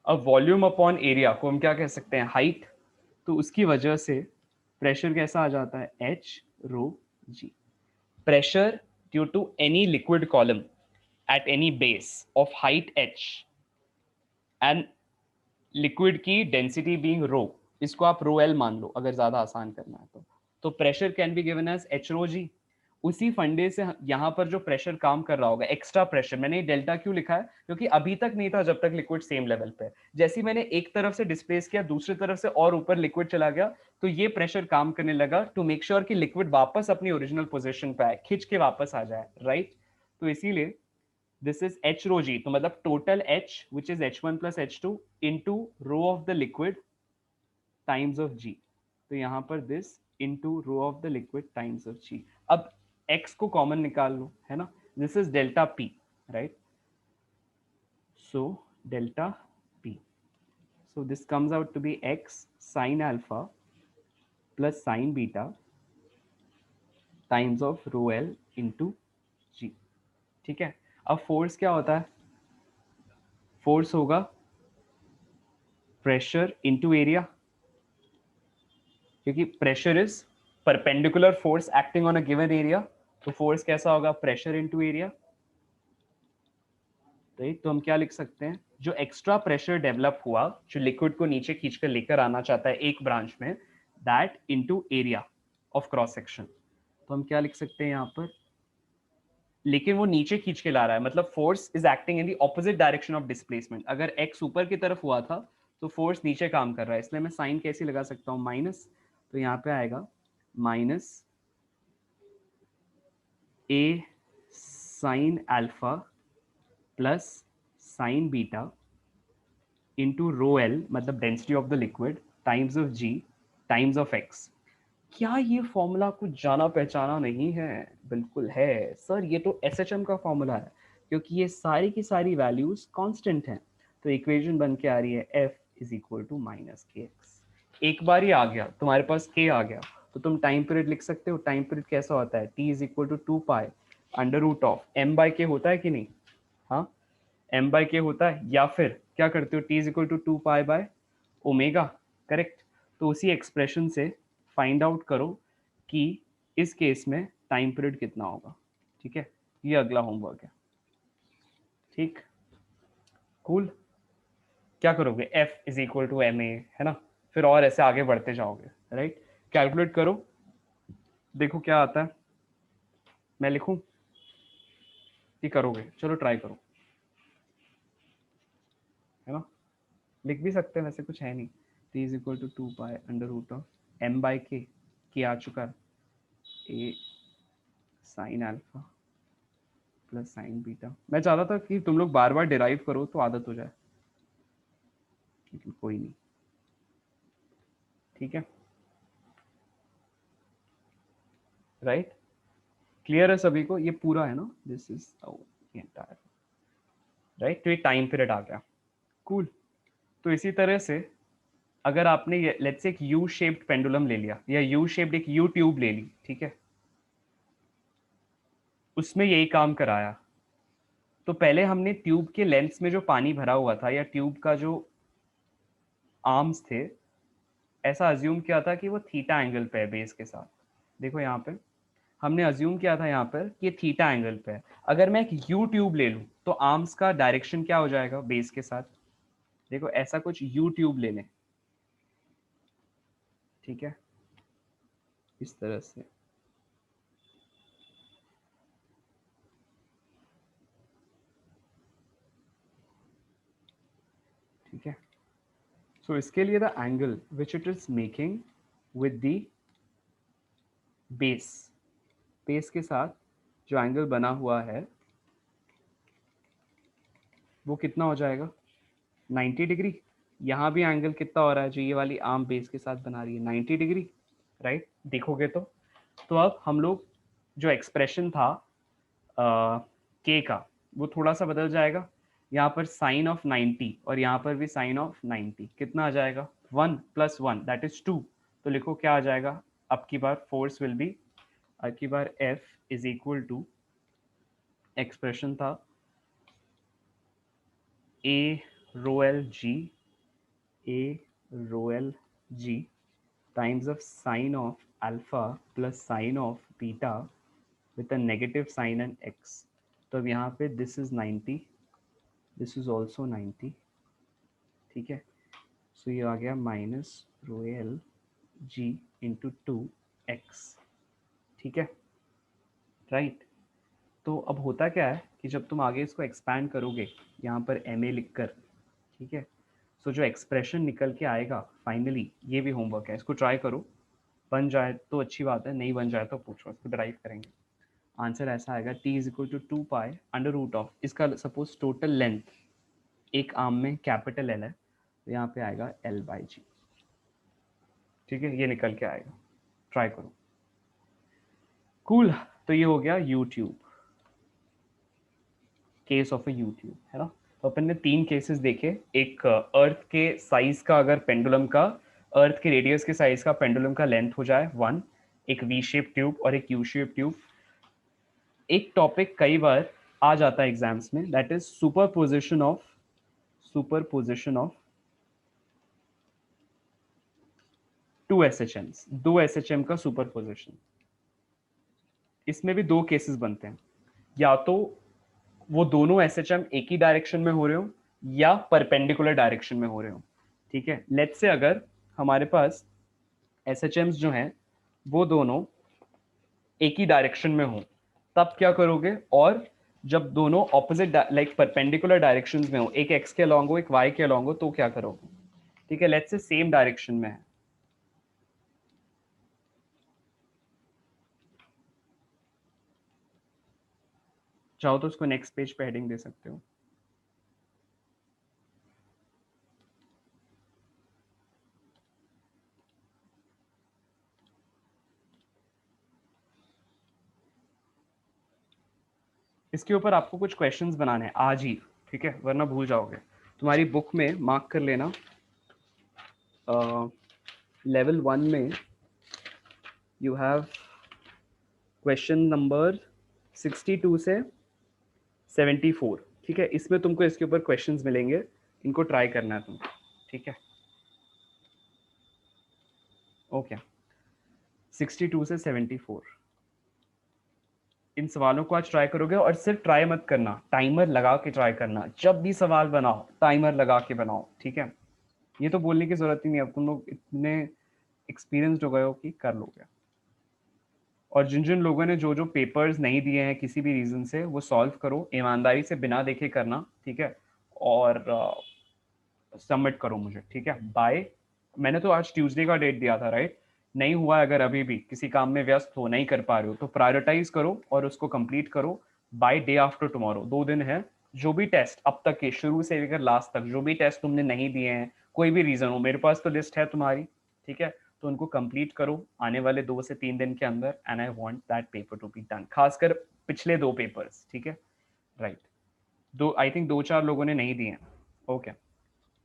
अब वॉल्यूम अपॉन एरिया को हम क्या कह सकते हैं, हाइट, तो उसकी वजह से प्रेशर कैसा आ जाता है h rho g। Pressure due to any liquid column at any base of height h and liquid की डेंसिटी बीइंग रो, इसको आप रो एल मान लो अगर ज्यादा आसान करना है तो pressure can be given as h rho g. उसी फंडे से यहाँ पर जो प्रेशर काम कर रहा होगा, एक्स्ट्रा प्रेशर, मैंने डेल्टा क्यों लिखा है क्योंकि अभी तक नहीं था जब तक लिक्विड सेम लेवल पे है। जैसे मैंने एक तरफ से डिस्प्लेस किया, दूसरी तरफ से और ऊपर लिक्विड चला गया, तो ये प्रेशर काम करने लगा टू मेक श्योर कि लिक्विड वापस अपनी ओरिजिनल पोजिशन पे आए, खिंच के वापस आ जाए, राइट। तो इसीलिए this is h rho g, तो मतलब total h which is H1 plus H2 into rho of the liquid times of g. तो यहाँ पर this into rho of the liquid times of g. अब x को common निकाल लो, है ना, this is delta p, right. So delta p, so this comes out to be x sin alpha plus sin beta times of rho l into g। ठीक है, अब force क्या होता है, फोर्स होगा प्रेशर इनटू एरिया, क्योंकि pressure is perpendicular force acting on a given area, तो force कैसा होगा, प्रेशर इनटू एरिया, राइट। तो हम क्या लिख सकते हैं, जो एक्स्ट्रा प्रेशर डेवलप हुआ, जो लिक्विड को नीचे खींचकर लेकर आना चाहता है एक ब्रांच में, that into area of cross section. तो हम क्या लिख सकते हैं यहाँ पर, लेकिन वो नीचे खींच के ला रहा है, मतलब force is acting in the opposite direction of displacement. अगर एक्स ऊपर की तरफ हुआ था तो फोर्स नीचे काम कर रहा है, इसलिए मैं साइन कैसे लगा सकता हूँ, माइनस। तो यहाँ पे आएगा minus a sine alpha plus sine beta into rho l, मतलब density of the liquid, times of g times of x. क्या ये फॉर्मूला कुछ जाना पहचाना नहीं है, बिल्कुल है सर, ये तो एसएचएम का फॉर्मूला है, क्योंकि ये सारी की सारी वैल्यूज कांस्टेंट हैं। तो इक्वेशन बन के आ रही है f is equal to minus k x. एक बार ही आ गया तुम्हारे पास, के आ गया तो तुम टाइम पीरियड लिख सकते हो। टाइम पीरियड कैसा होता है, t is equal to 2 pi under root of m by k होता है कि नहीं, हाँ एम बाई के होता है, या फिर क्या करते हो, t is equal to 2 pi by omega, correct. तो उसी एक्सप्रेशन से फाइंड आउट करो कि इस केस में टाइम पीरियड कितना होगा, ठीक है। ये अगला होमवर्क है, ठीक, कूल। क्या करोगे, f is equal to m a, है ना, फिर और ऐसे आगे बढ़ते जाओगे, राइट। कैलकुलेट करो, देखो क्या आता है, मैं लिखूं कि करोगे, चलो ट्राई करो, है ना, लिख भी सकते हैं, वैसे कुछ है नहीं। T is equal to 2 pi under root of m by k आ चुका है, a sine alpha plus sine beta. मैं चाहता था कि तुम लोग बार बार डिराइव करो तो आदत हो जाए, लेकिन कोई नहीं, ठीक है, राइट। क्लियर है सभी को, ये पूरा है ना, दिस इज एंटायर, राइट। तो ये टाइम पीरियड आ गया, कूल। तो इसी तरह से अगर आपने लेट्स से एक यू शेप्ड पेंडुलम ले लिया, या यू शेप्ड एक यू ट्यूब ले ली, ठीक है, उसमें यही काम कराया, तो पहले हमने ट्यूब के लेंस में जो पानी भरा हुआ था, या ट्यूब का जो आर्म्स थे, ऐसा अज्यूम किया था कि वो थीटा एंगल पे है बेस के साथ। देखो यहाँ पे हमने अज्यूम किया था यहाँ पर कि ये थीटा एंगल पे है। अगर मैं एक यू ट्यूब ले लूँ तो आर्म्स का डायरेक्शन क्या हो जाएगा बेस के साथ, देखो ऐसा कुछ यू ट्यूब ले लें, ठीक है, इस तरह से, ठीक है। सो इसके लिए the angle which it is making with the base, base के साथ जो एंगल बना हुआ है वो कितना हो जाएगा, 90 डिग्री। यहाँ भी एंगल कितना हो रहा है, जो ये वाली आर्म बेस के साथ बना रही है, 90 डिग्री, राइट। देखोगे तो अब हम लोग जो एक्सप्रेशन था के का, वो थोड़ा सा बदल जाएगा। यहाँ पर साइन ऑफ 90 और यहाँ पर भी साइन ऑफ 90, कितना आ जाएगा, 1 + 1 दैट इज 2। तो लिखो क्या आ जाएगा, अब की बार फोर्स विल बी, अब की बार f is equal to, expression था a rho l g, a rho l g times of sine of alpha plus sine of beta with a negative sign and x। तो अब यहाँ पे this is 90, this is also 90, ठीक है। सो ये आ गया minus rho l जी into 2 x, ठीक है। राइट। तो अब होता क्या है कि जब तुम आगे इसको एक्सपैंड करोगे यहाँ पर MA लिखकर, ठीक है, सो जो एक्सप्रेशन निकल के आएगा फाइनली, ये भी होमवर्क है, इसको ट्राई करो, बन जाए तो अच्छी बात है, नहीं बन जाए तो पूछो, इसको ड्राइव करेंगे। आंसर ऐसा आएगा t is equal to 2 pi under root of, इसका सपोज टोटल लेंथ एक आर्म में कैपिटल L है, तो यहाँ पे आएगा L/G। ठीक है, ये निकल के आएगा, ट्राई करो। कूल। तो ये हो गया YouTube, case of A YouTube, है ना। तो अपन ने 3 केसेस देखे, एक अर्थ के साइज का, अगर पेंडुलम का अर्थ के रेडियस के साइज का पेंडुलम का लेंथ हो जाए 1, एक वी शेप ट्यूब और एक यू शेप ट्यूब। एक टॉपिक कई बार आ जाता है एग्जाम्स में, that is superposition of two SHMs, 2 SHM का सुपरपोजिशन। इसमें भी 2 केसेस बनते हैं, या तो वो दोनों SHM एक ही डायरेक्शन में हो रहे हो या परपेंडिकुलर डायरेक्शन में हो रहे हो। ठीक है, लेट्स से अगर हमारे पास SHMs जो हैं वो दोनों एक ही डायरेक्शन में हो, तब क्या करोगे, और जब दोनों ऑपोजिट लाइक परपेंडिकुलर डायरेक्शंस में हो, एक x के अलॉन्ग हो एक y के अलॉन्ग हो, तो क्या करोगे। ठीक है, लेट्स से सेम डायरेक्शन में है, चाहो तो उसको नेक्स्ट पेज पे हेडिंग दे सकते हो। इसके ऊपर आपको कुछ क्वेश्चंस बनाने हैं आज ही, ठीक है, वरना भूल जाओगे। तुम्हारी बुक में मार्क कर लेना, लेवल 1 में यू हैव क्वेश्चन नंबर 62 से 74। ठीक है, इसमें तुमको इसके ऊपर क्वेश्चंस मिलेंगे, इनको ट्राई करना है तुमको। ठीक है, ओके। 62 से 74 इन सवालों को आज ट्राई करोगे, और सिर्फ ट्राई मत करना, टाइमर लगा के ट्राई करना, जब भी सवाल बनाओ टाइमर लगा के बनाओ। ठीक है, ये तो बोलने की जरूरत ही नहीं, अब तुम लोग इतने एक्सपीरियंस्ड हो गए हो कि कर लोगे। और जिन जिन लोगों ने जो जो पेपर्स नहीं दिए हैं किसी भी रीजन से, वो सॉल्व करो ईमानदारी से, बिना देखे करना। ठीक है, और सबमिट करो मुझे। ठीक है, बाय। मैंने तो आज ट्यूसडे का डेट दिया था, राइट। नहीं हुआ, अगर अभी भी किसी काम में व्यस्त हो, नहीं कर पा रहे हो, तो प्रायोरिटाइज करो और उसको कंप्लीट करो बाय डे आफ्टर टुमारो। 2 दिन है, जो भी टेस्ट अब तक के शुरू से लेकर लास्ट तक जो भी टेस्ट तुमने नहीं दिए हैं, कोई भी रीजन हो, मेरे पास तो लिस्ट है तुम्हारी। ठीक है, तो उनको कंप्लीट करो आने वाले 2 से 3 दिन के अंदर, and I want that paper to be done, खासकर पिछले 2 पेपर्स। ठीक है, राइट। दो, आई थिंक 2-4 लोगों ने नहीं दिए हैं। ओके,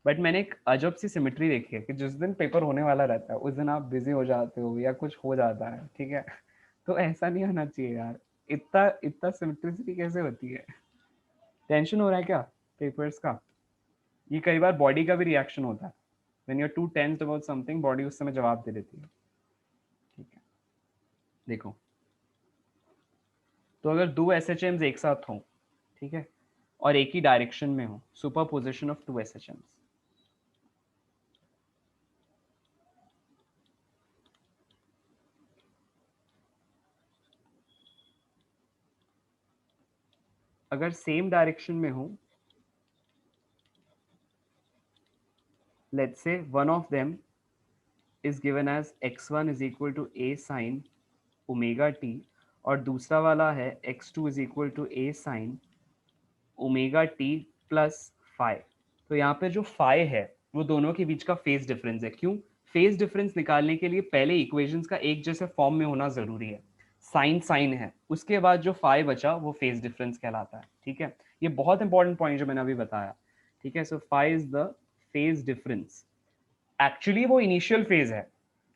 बट मैंने एक अजब सी सिमिट्री देखी है कि जिस दिन पेपर होने वाला रहता है उस दिन आप बिजी हो जाते हो या कुछ हो जाता है। ठीक है, तो ऐसा नहीं होना चाहिए यार, इतना इतना सिमिट्रिसिटी कैसे होती है। टेंशन हो रहा है क्या पेपर्स का। ये कई बार बॉडी का भी रिएक्शन होता है, when you are too tensed about something, body उस समय जवाब दे देती है। ठीक है, देखो, तो अगर 2 SHMs एक साथ हों, ठीक है, और एक ही डायरेक्शन में हो, सुपरपोजिशन ऑफ 2 SHMs, अगर सेम डायरेक्शन में हो, let's say one of them is given as x1 is equal to a sin omega t, और दूसरा वाला है x2 is equal to a sin omega t plus five. तो यहाँ पे जो फाइव है वो दोनों के बीच का फेज डिफरेंस है। क्यों? फेज डिफरेंस निकालने के लिए पहले इक्वेशंस का एक जैसे फॉर्म में होना जरूरी है। साइन साइन है, उसके बाद जो फाइव बचा वो फेज डिफरेंस कहलाता है। ठीक है, ये बहुत इंपॉर्टेंट पॉइंट जो मैंने अभी बताया। ठीक है, so five is the phase difference. Actually वो इनिशियल फेज है,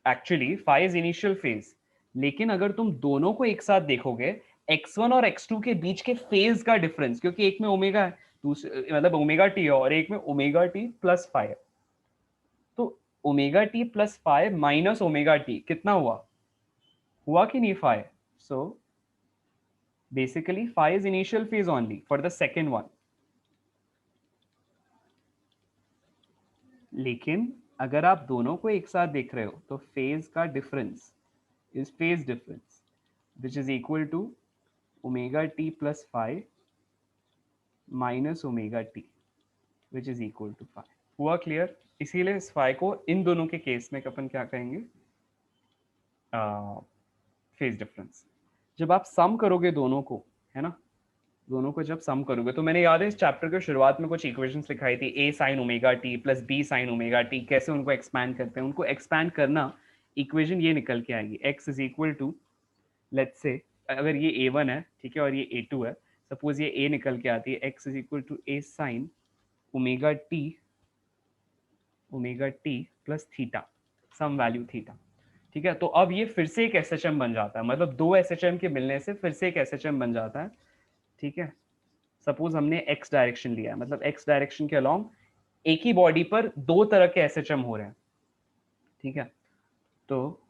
actually five is initial phase, लेकिन अगर तुम दोनों को एक साथ देखोगे, x1 और x2 के बीच के फेज का डिफरेंस, क्योंकि एक में ओमेगा है, दूसरे मतलब ओमेगा टी है, और एक में ओमेगा टी प्लस फाइव, तो omega t plus five minus omega T कितना हुआ, हुआ कि नहीं five. So basically five is initial phase only for the second one. लेकिन अगर आप दोनों को एक साथ देख रहे हो तो फेज का difference is phase difference which is equal to omega t plus phi minus omega t which is equal to phi. हुआ क्लियर? इसीलिए इस फाई को इन दोनों के केस में अपन क्या कहेंगे, फेज डिफरेंस। जब आप सम करोगे दोनों को, है ना, दोनों को जब सम करोगे, तो मैंने याद है इस चैप्टर के शुरुआत में कुछ इक्वेशंस लिखाई थी, a sin omega t plus b sin omega T, कैसे उनको एक्सपैंड करते हैं। उनको एक्सपैंड करना, इक्वेशन ये निकल के आएगी, x is equal to, let's say अगर ये a1 है, ठीक है, और ये a2 है, सपोज ये a निकल के आती है, x is equal to a sin omega t plus theta, some value theta. ठीक है, तो अब ये फिर से एक एसएचएम बन जाता है, मतलब दो एसएचएम के मिलने से फिर से एक एसएचएम बन जाता है। ठीक है, सपोज हमने एक्स डायरेक्शन लिया है, मतलब एक्स डायरेक्शन के अलोंग एक ही बॉडी पर दो तरह के एसएचएम हो रहे हैं। ठीक है, तो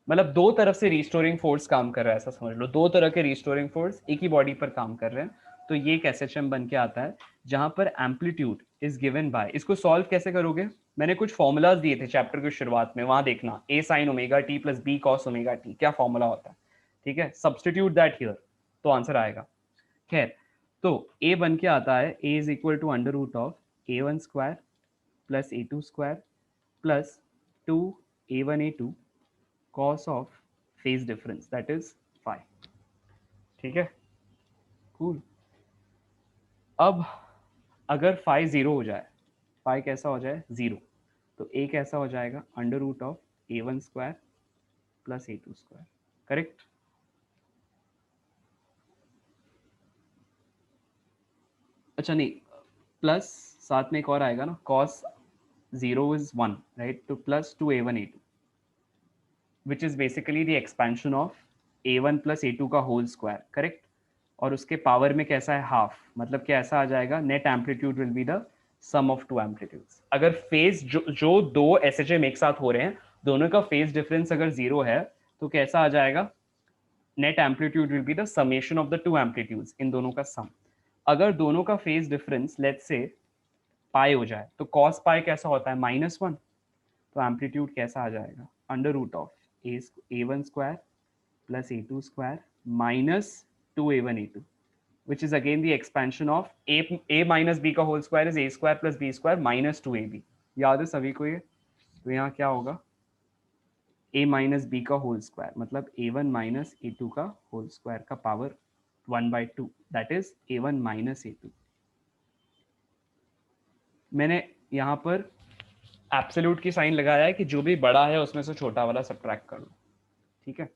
मतलब दो तरफ से रिस्टोरिंग फोर्स काम कर रहा है, ऐसा समझ लो, दो तरह के रिस्टोरिंग फोर्स एक ही बॉडी पर काम कर रहे हैं, तो ये एक एसएचएम बन के आता है, जहां पर एम्पलीट्यूड इज गिवन बाय, इसको सॉल्व कैसे करोगे, मैंने कुछ फॉर्मूलाज दिए थे चैप्टर की शुरुआत में, वहां देखना, a sin omega t plus b cos omega t, क्या फॉर्मूला होता है। ठीक है, सब्सटीट्यूट दैट हियर, तो आंसर आएगा। खैर, तो a बन के आता है, a is equal to under root of a1 square plus a2 square plus 2 a1 a2 cos of phase difference that is 5। ठीक है, कूल। अब अगर फाई जीरो हो जाए, फाई कैसा हो जाए, जीरो, तो a कैसा हो जाएगा, under root of a1 square plus a2 square, correct. अच्छा नहीं, प्लस साथ में एक और आएगा ना, cos 0 is 1, right, तो plus 2a1 a2 which is basically the expansion of a1 plus a2 का होल स्क्वायर, करेक्ट। और उसके पावर में कैसा है, हाफ, मतलब क्या ऐसा आ जाएगा, net amplitude will be the sum of two amplitudes. अगर फेज जो दो एसएचएम एक साथ हो रहे हैं, दोनों का फेज डिफरेंस अगर जीरो है, तो कैसा आ जाएगा, net amplitude will be the summation of the two amplitudes, इन दोनों का सम। अगर दोनों का फेज डिफरेंस लेट्स से पाई हो जाए, तो कॉस पाई कैसा होता है, -1, तो एम्पलीट्यूड कैसा आ जाएगा, under root of a1 square plus a2 square minus 2a1 a2 which is again the expansion of a minus b का whole square is a square plus b square minus 2ab। याद है सभी को ये? तो यहाँ क्या होगा, a माइनस b का होल स्क्वायर, मतलब a1 माइनस a2 का होल स्क्वायर का power 1/2, that is a1 minus a2। मैंने यहाँ पर एब्सोल्यूट की साइन लगाया है कि जो भी बड़ा है उसमें से छोटा वाला सब्ट्रैक्ट कर लो। ठीक है,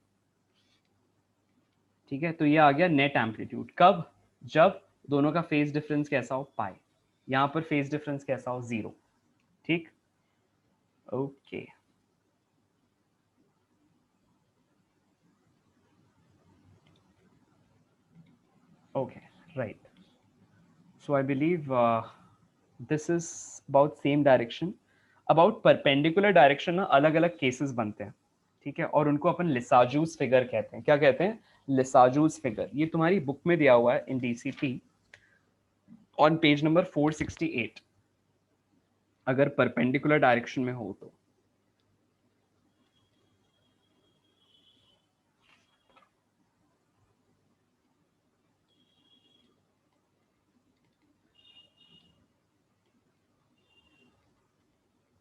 ठीक है, तो ये आ गया नेट एम्पलीट्यूड, कब, जब दोनों का फेज डिफरेंस कैसा हो, पाई। यहाँ पर फेज डिफरेंस कैसा हो, 0। ठीक, okay. Okay, right, so I believe this is about same direction. About perpendicular direction ना अलग अलग केसेस बनते हैं, ठीक है, और उनको अपन लिसाजूस फिगर कहते हैं। क्या कहते हैं, लिसाजूस फिगर। ये तुम्हारी बुक में दिया हुआ है इन डीसीपी ऑन पेज नंबर 468, अगर परपेंडिकुलर डायरेक्शन में हो तो।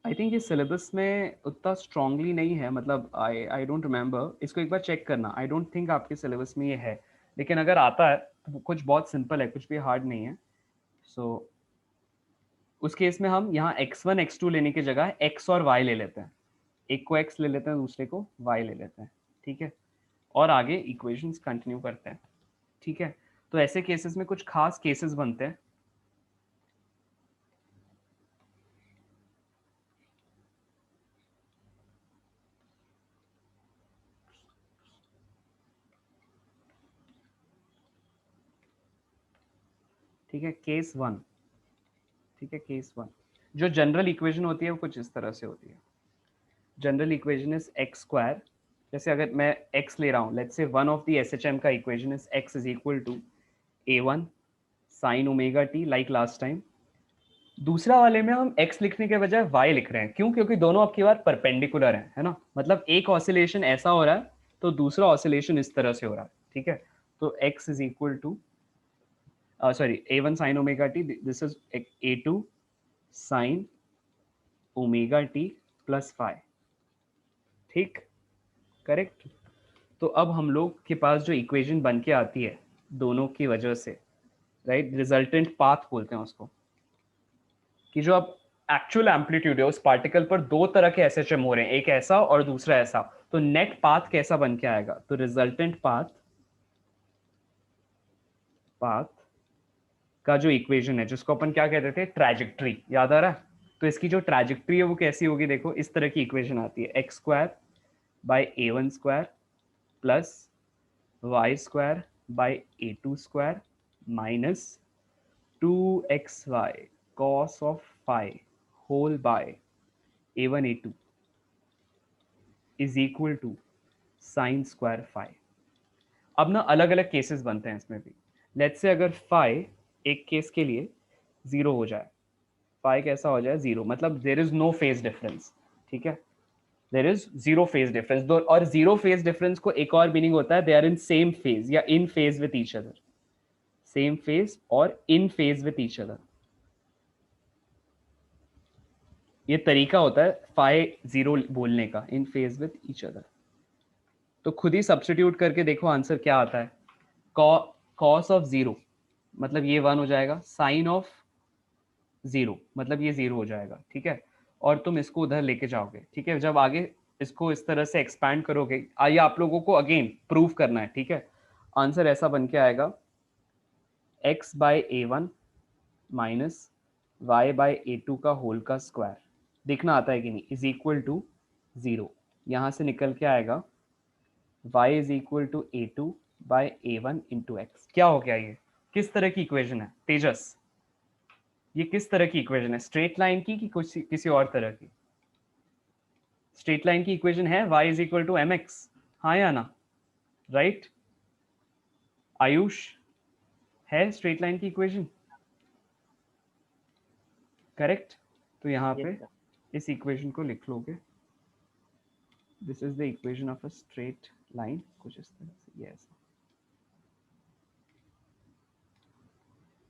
आई थिंक ये सिलेबस में उतना स्ट्रांगली नहीं है, मतलब आई डोंट रिमेंबर, इसको एक बार चेक करना। आई डोंट थिंक आपके सिलेबस में ये है, लेकिन अगर आता है तो कुछ बहुत सिंपल है, कुछ भी हार्ड नहीं है। सो उस केस में हम यहाँ x1 x2 लेने की जगह x और y ले लेते हैं, एक को x ले लेते हैं, दूसरे को y ले लेते हैं। ठीक है, और आगे इक्वेशंस कंटिन्यू करते हैं। ठीक है, तो ऐसे केसेस में कुछ खास केसेस बनते हैं। ठीक है, केस 1, ठीक है, केस 1, जो जनरल इक्वेशन होती है वो कुछ इस तरह से होती है। General equation is x square, जैसे अगर मैं x ले रहा हूँ, let's say one of the SHM का equation is x is equal to a1 sine omega t, like last time. दूसरा वाले में हम x लिखने के बजाय y लिख रहे हैं, क्यों, क्योंकि दोनों आपकी बार परपेंडिकुलर है ना, मतलब एक ऑसिलेशन ऐसा हो रहा है तो दूसरा ऑसिलेशन इस तरह से हो रहा है। ठीक है, तो x is equal to sorry a1 sin omega t, this is a2 sin omega t plus five, ठीक, करेक्ट। तो अब हम लोग के पास जो इक्वेशन बन के आती है दोनों की वजह से, राइट, रिजल्टेंट पाथ बोलते हैं उसको, कि जो अब एक्चुअल एम्पलीट्यूड है उस पार्टिकल पर दो तरह के एसएचएम हो रहे हैं, एक ऐसा और दूसरा ऐसा, तो नेट पाथ कैसा बन के आएगा, तो रिजल्टेंट पाथ पाथ का जो इक्वेशन है जिसको अपन क्या कहते थे, ट्रैजेक्टरी, याद आ रहा है, तो इसकी जो ट्रैजेक्टरी है वो कैसी होगी, देखो इस तरह की इक्वेशन आती है, x square by a one square plus y square by a two square minus 2xy cos of phi whole by a1 a2 is equal to sin square phi। अब ना अलग अलग केसेस बनते हैं इसमें भी, लेट्स से अगर phi एक केस के लिए जीरो हो जाए, phi कैसा हो जाए, जीरो, मतलब there is no phase difference, ठीक है, there is zero phase difference. और जीरो फेज डिफरेंस को एक और मीनिंग होता है, they are in same phase या in phase with each other, same phase और in phase with each other, ये तरीका होता है फाई जीरो बोलने का, in phase with each other. तो खुद ही सब्स्टिट्यूट करके देखो आंसर क्या आता है, कॉस ऑफ जीरो मतलब ये वन हो जाएगा, साइन ऑफ जीरो मतलब ये जीरो हो जाएगा, ठीक है, और तुम इसको उधर लेके जाओगे, ठीक है, जब आगे इसको इस तरह से एक्सपैंड करोगे, आइए आप लोगों को अगेन प्रूव करना है, ठीक है, आंसर ऐसा बन के आएगा, x by a one minus y by a two का होल का स्क्वायर, देखना आता है कि नहीं, इज इक्वल टू जीरो, यहां से निकल के आएगा y is equal to a two by a one into x. क्या हो गया, ये किस तरह की इक्वेशन है तेजस, ये किस तरह की इक्वेशन है, स्ट्रेट लाइन की कि कुछ किसी और तरह की, स्ट्रेट लाइन की इक्वेशन है, y is equal to m x, हाँ या ना, राइट आयुष, है स्ट्रेट लाइन की इक्वेशन, करेक्ट। तो यहाँ पे इस इक्वेशन को लिख लोगे, this is the equation of a straight line, कुछ इस तरह से, ये ऐसा,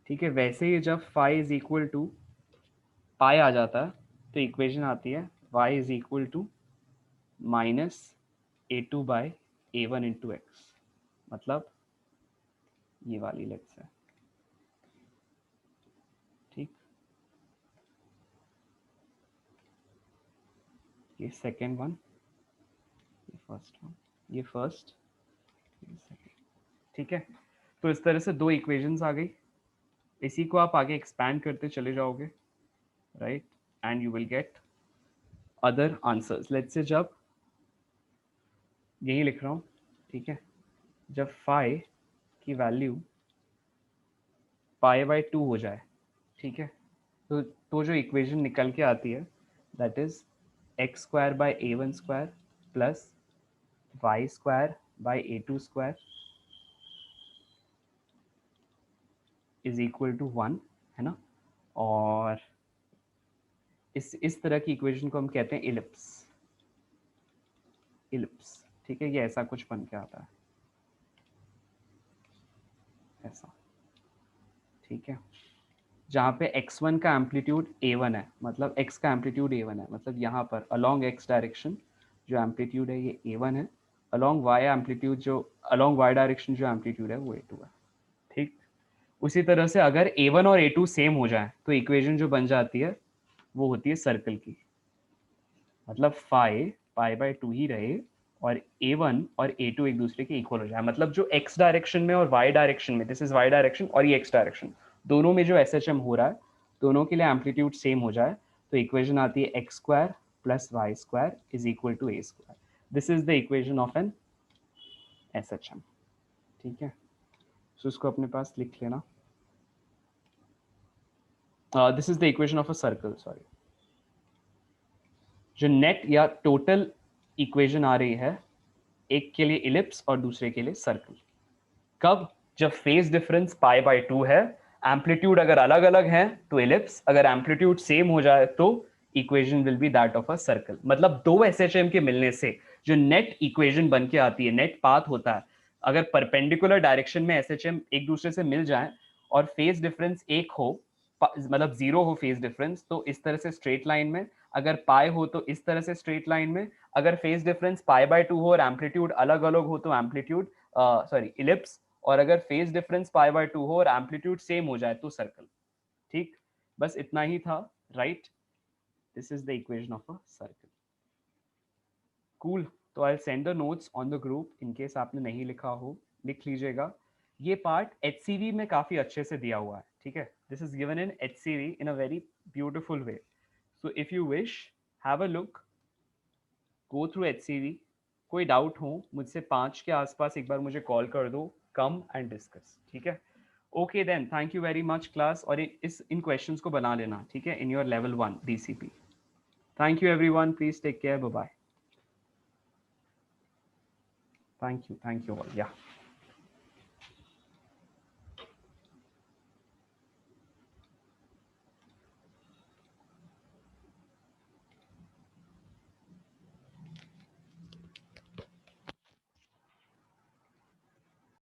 ठीक है। वैसे ही जब phi is equal to pi आ जाता है तो इक्वेशन आती है y is equal to minus a two by a one into x, मतलब ये वाली लेट्स है, ठीक, ये सेकेंड वन, ये फर्स्ट वन, ये फर्स्ट, ये सेकेंड, ठीक है। तो इस तरह से दो इक्वेशंस आ गई, इसी को आप आगे एक्सपैंड करते चले जाओगे, right, and you will get other answers. Let's say जब यही लिख रहा हूँ, ठीक है, जब फाई की वैल्यू पाई बाई टू हो जाए, ठीक है, तो जो इक्वेशन निकल के आती है that is x square by a one square plus y square by a two square is equal to one, है ना, और इस तरह की इक्वेशन को हम कहते हैं इलिप्स, इलिप्स, ठीक है, ये ऐसा कुछ बन के आता है, ऐसा, ठीक है, जहाँ पे x1 का एम्पलीट्यूड a1 है, मतलब x का एम्पलीट्यूड a1 है, मतलब यहाँ पर अलोंग x डायरेक्शन जो एम्पलीट्यूड है ये a1 है, अलोंग y एम्पलीट्यूड जो अलोंग y डायरेक्शन जो एम्पलीट्यूड है वो a2 है, ठीक। उसी तरह से अगर a1 और a2 सेम हो जाए तो इक्वेशन जो बन जाती है वो होती है सर्कल की, मतलब फाई पाई बाई टू ही रहे और a1 और a2 एक दूसरे के इक्वल हो जाए, मतलब जो x डायरेक्शन में और y डायरेक्शन में, दिस इज y डायरेक्शन और ये x डायरेक्शन, दोनों में जो एसएचएम हो रहा है दोनों के लिए एम्पलीट्यूड सेम हो जाए, तो इक्वेशन आती है x square plus y square is equal to a square, this is the equation of an SHM, ठीक है। सो इसको अपने पास लिख लेना, this is the equation of a circle, sorry, जो नेट या टोटल इक्वेशन आ रही है एक के लिए इलिप्स और दूसरे के लिए सर्कल, कब, जब phase difference pi by two है, एम्पलीट्यूड अगर अलग अलग है तो इलिप्स, अगर एम्पलीट्यूड सेम हो जाए तो equation will be that of a circle, मतलब दो एसएचएम के मिलने से जो नेट इक्वेशन बन के आती है, नेट पाथ होता है अगर परपेंडिकुलर डायरेक्शन में एसएचएम एक दूसरे से मिल जाए और फेज डिफरेंस एक हो, मतलब 0 हो फेज डिफरेंस, तो इस तरह से स्ट्रेट लाइन में, अगर पाई हो तो इस तरह से स्ट्रेट लाइन में, अगर फेज डिफरेंस π/2 हो और एम्पलीट्यूड अलग अलग हो तो एम्पलीट्यूड इलिप्स, और अगर फेज डिफरेंस π/2 हो और एम्पलीट्यूड सेम हो जाए तो सर्कल। ठीक, बस इतना ही था, right? This is the equation of a circle. Cool. तो I send the notes on the group, in case आपने नहीं लिखा हो लिख लीजिएगा। ये पार्ट HCV में काफी अच्छे से दिया हुआ है, ठीक है? This is given in HCV in a very beautiful way. So if you wish, have a look, go through HCV। कोई डाउट हो मुझसे 5 के आसपास एक बार मुझे कॉल कर दो, कम एंड डिस्कस, ठीक है? Okay then, thank you very much class, और इन क्वेश्चंस को बना लेना, ठीक है, in your level 1 DCP। Thank you everyone, please take care, bye bye. Thank you all. Yeah.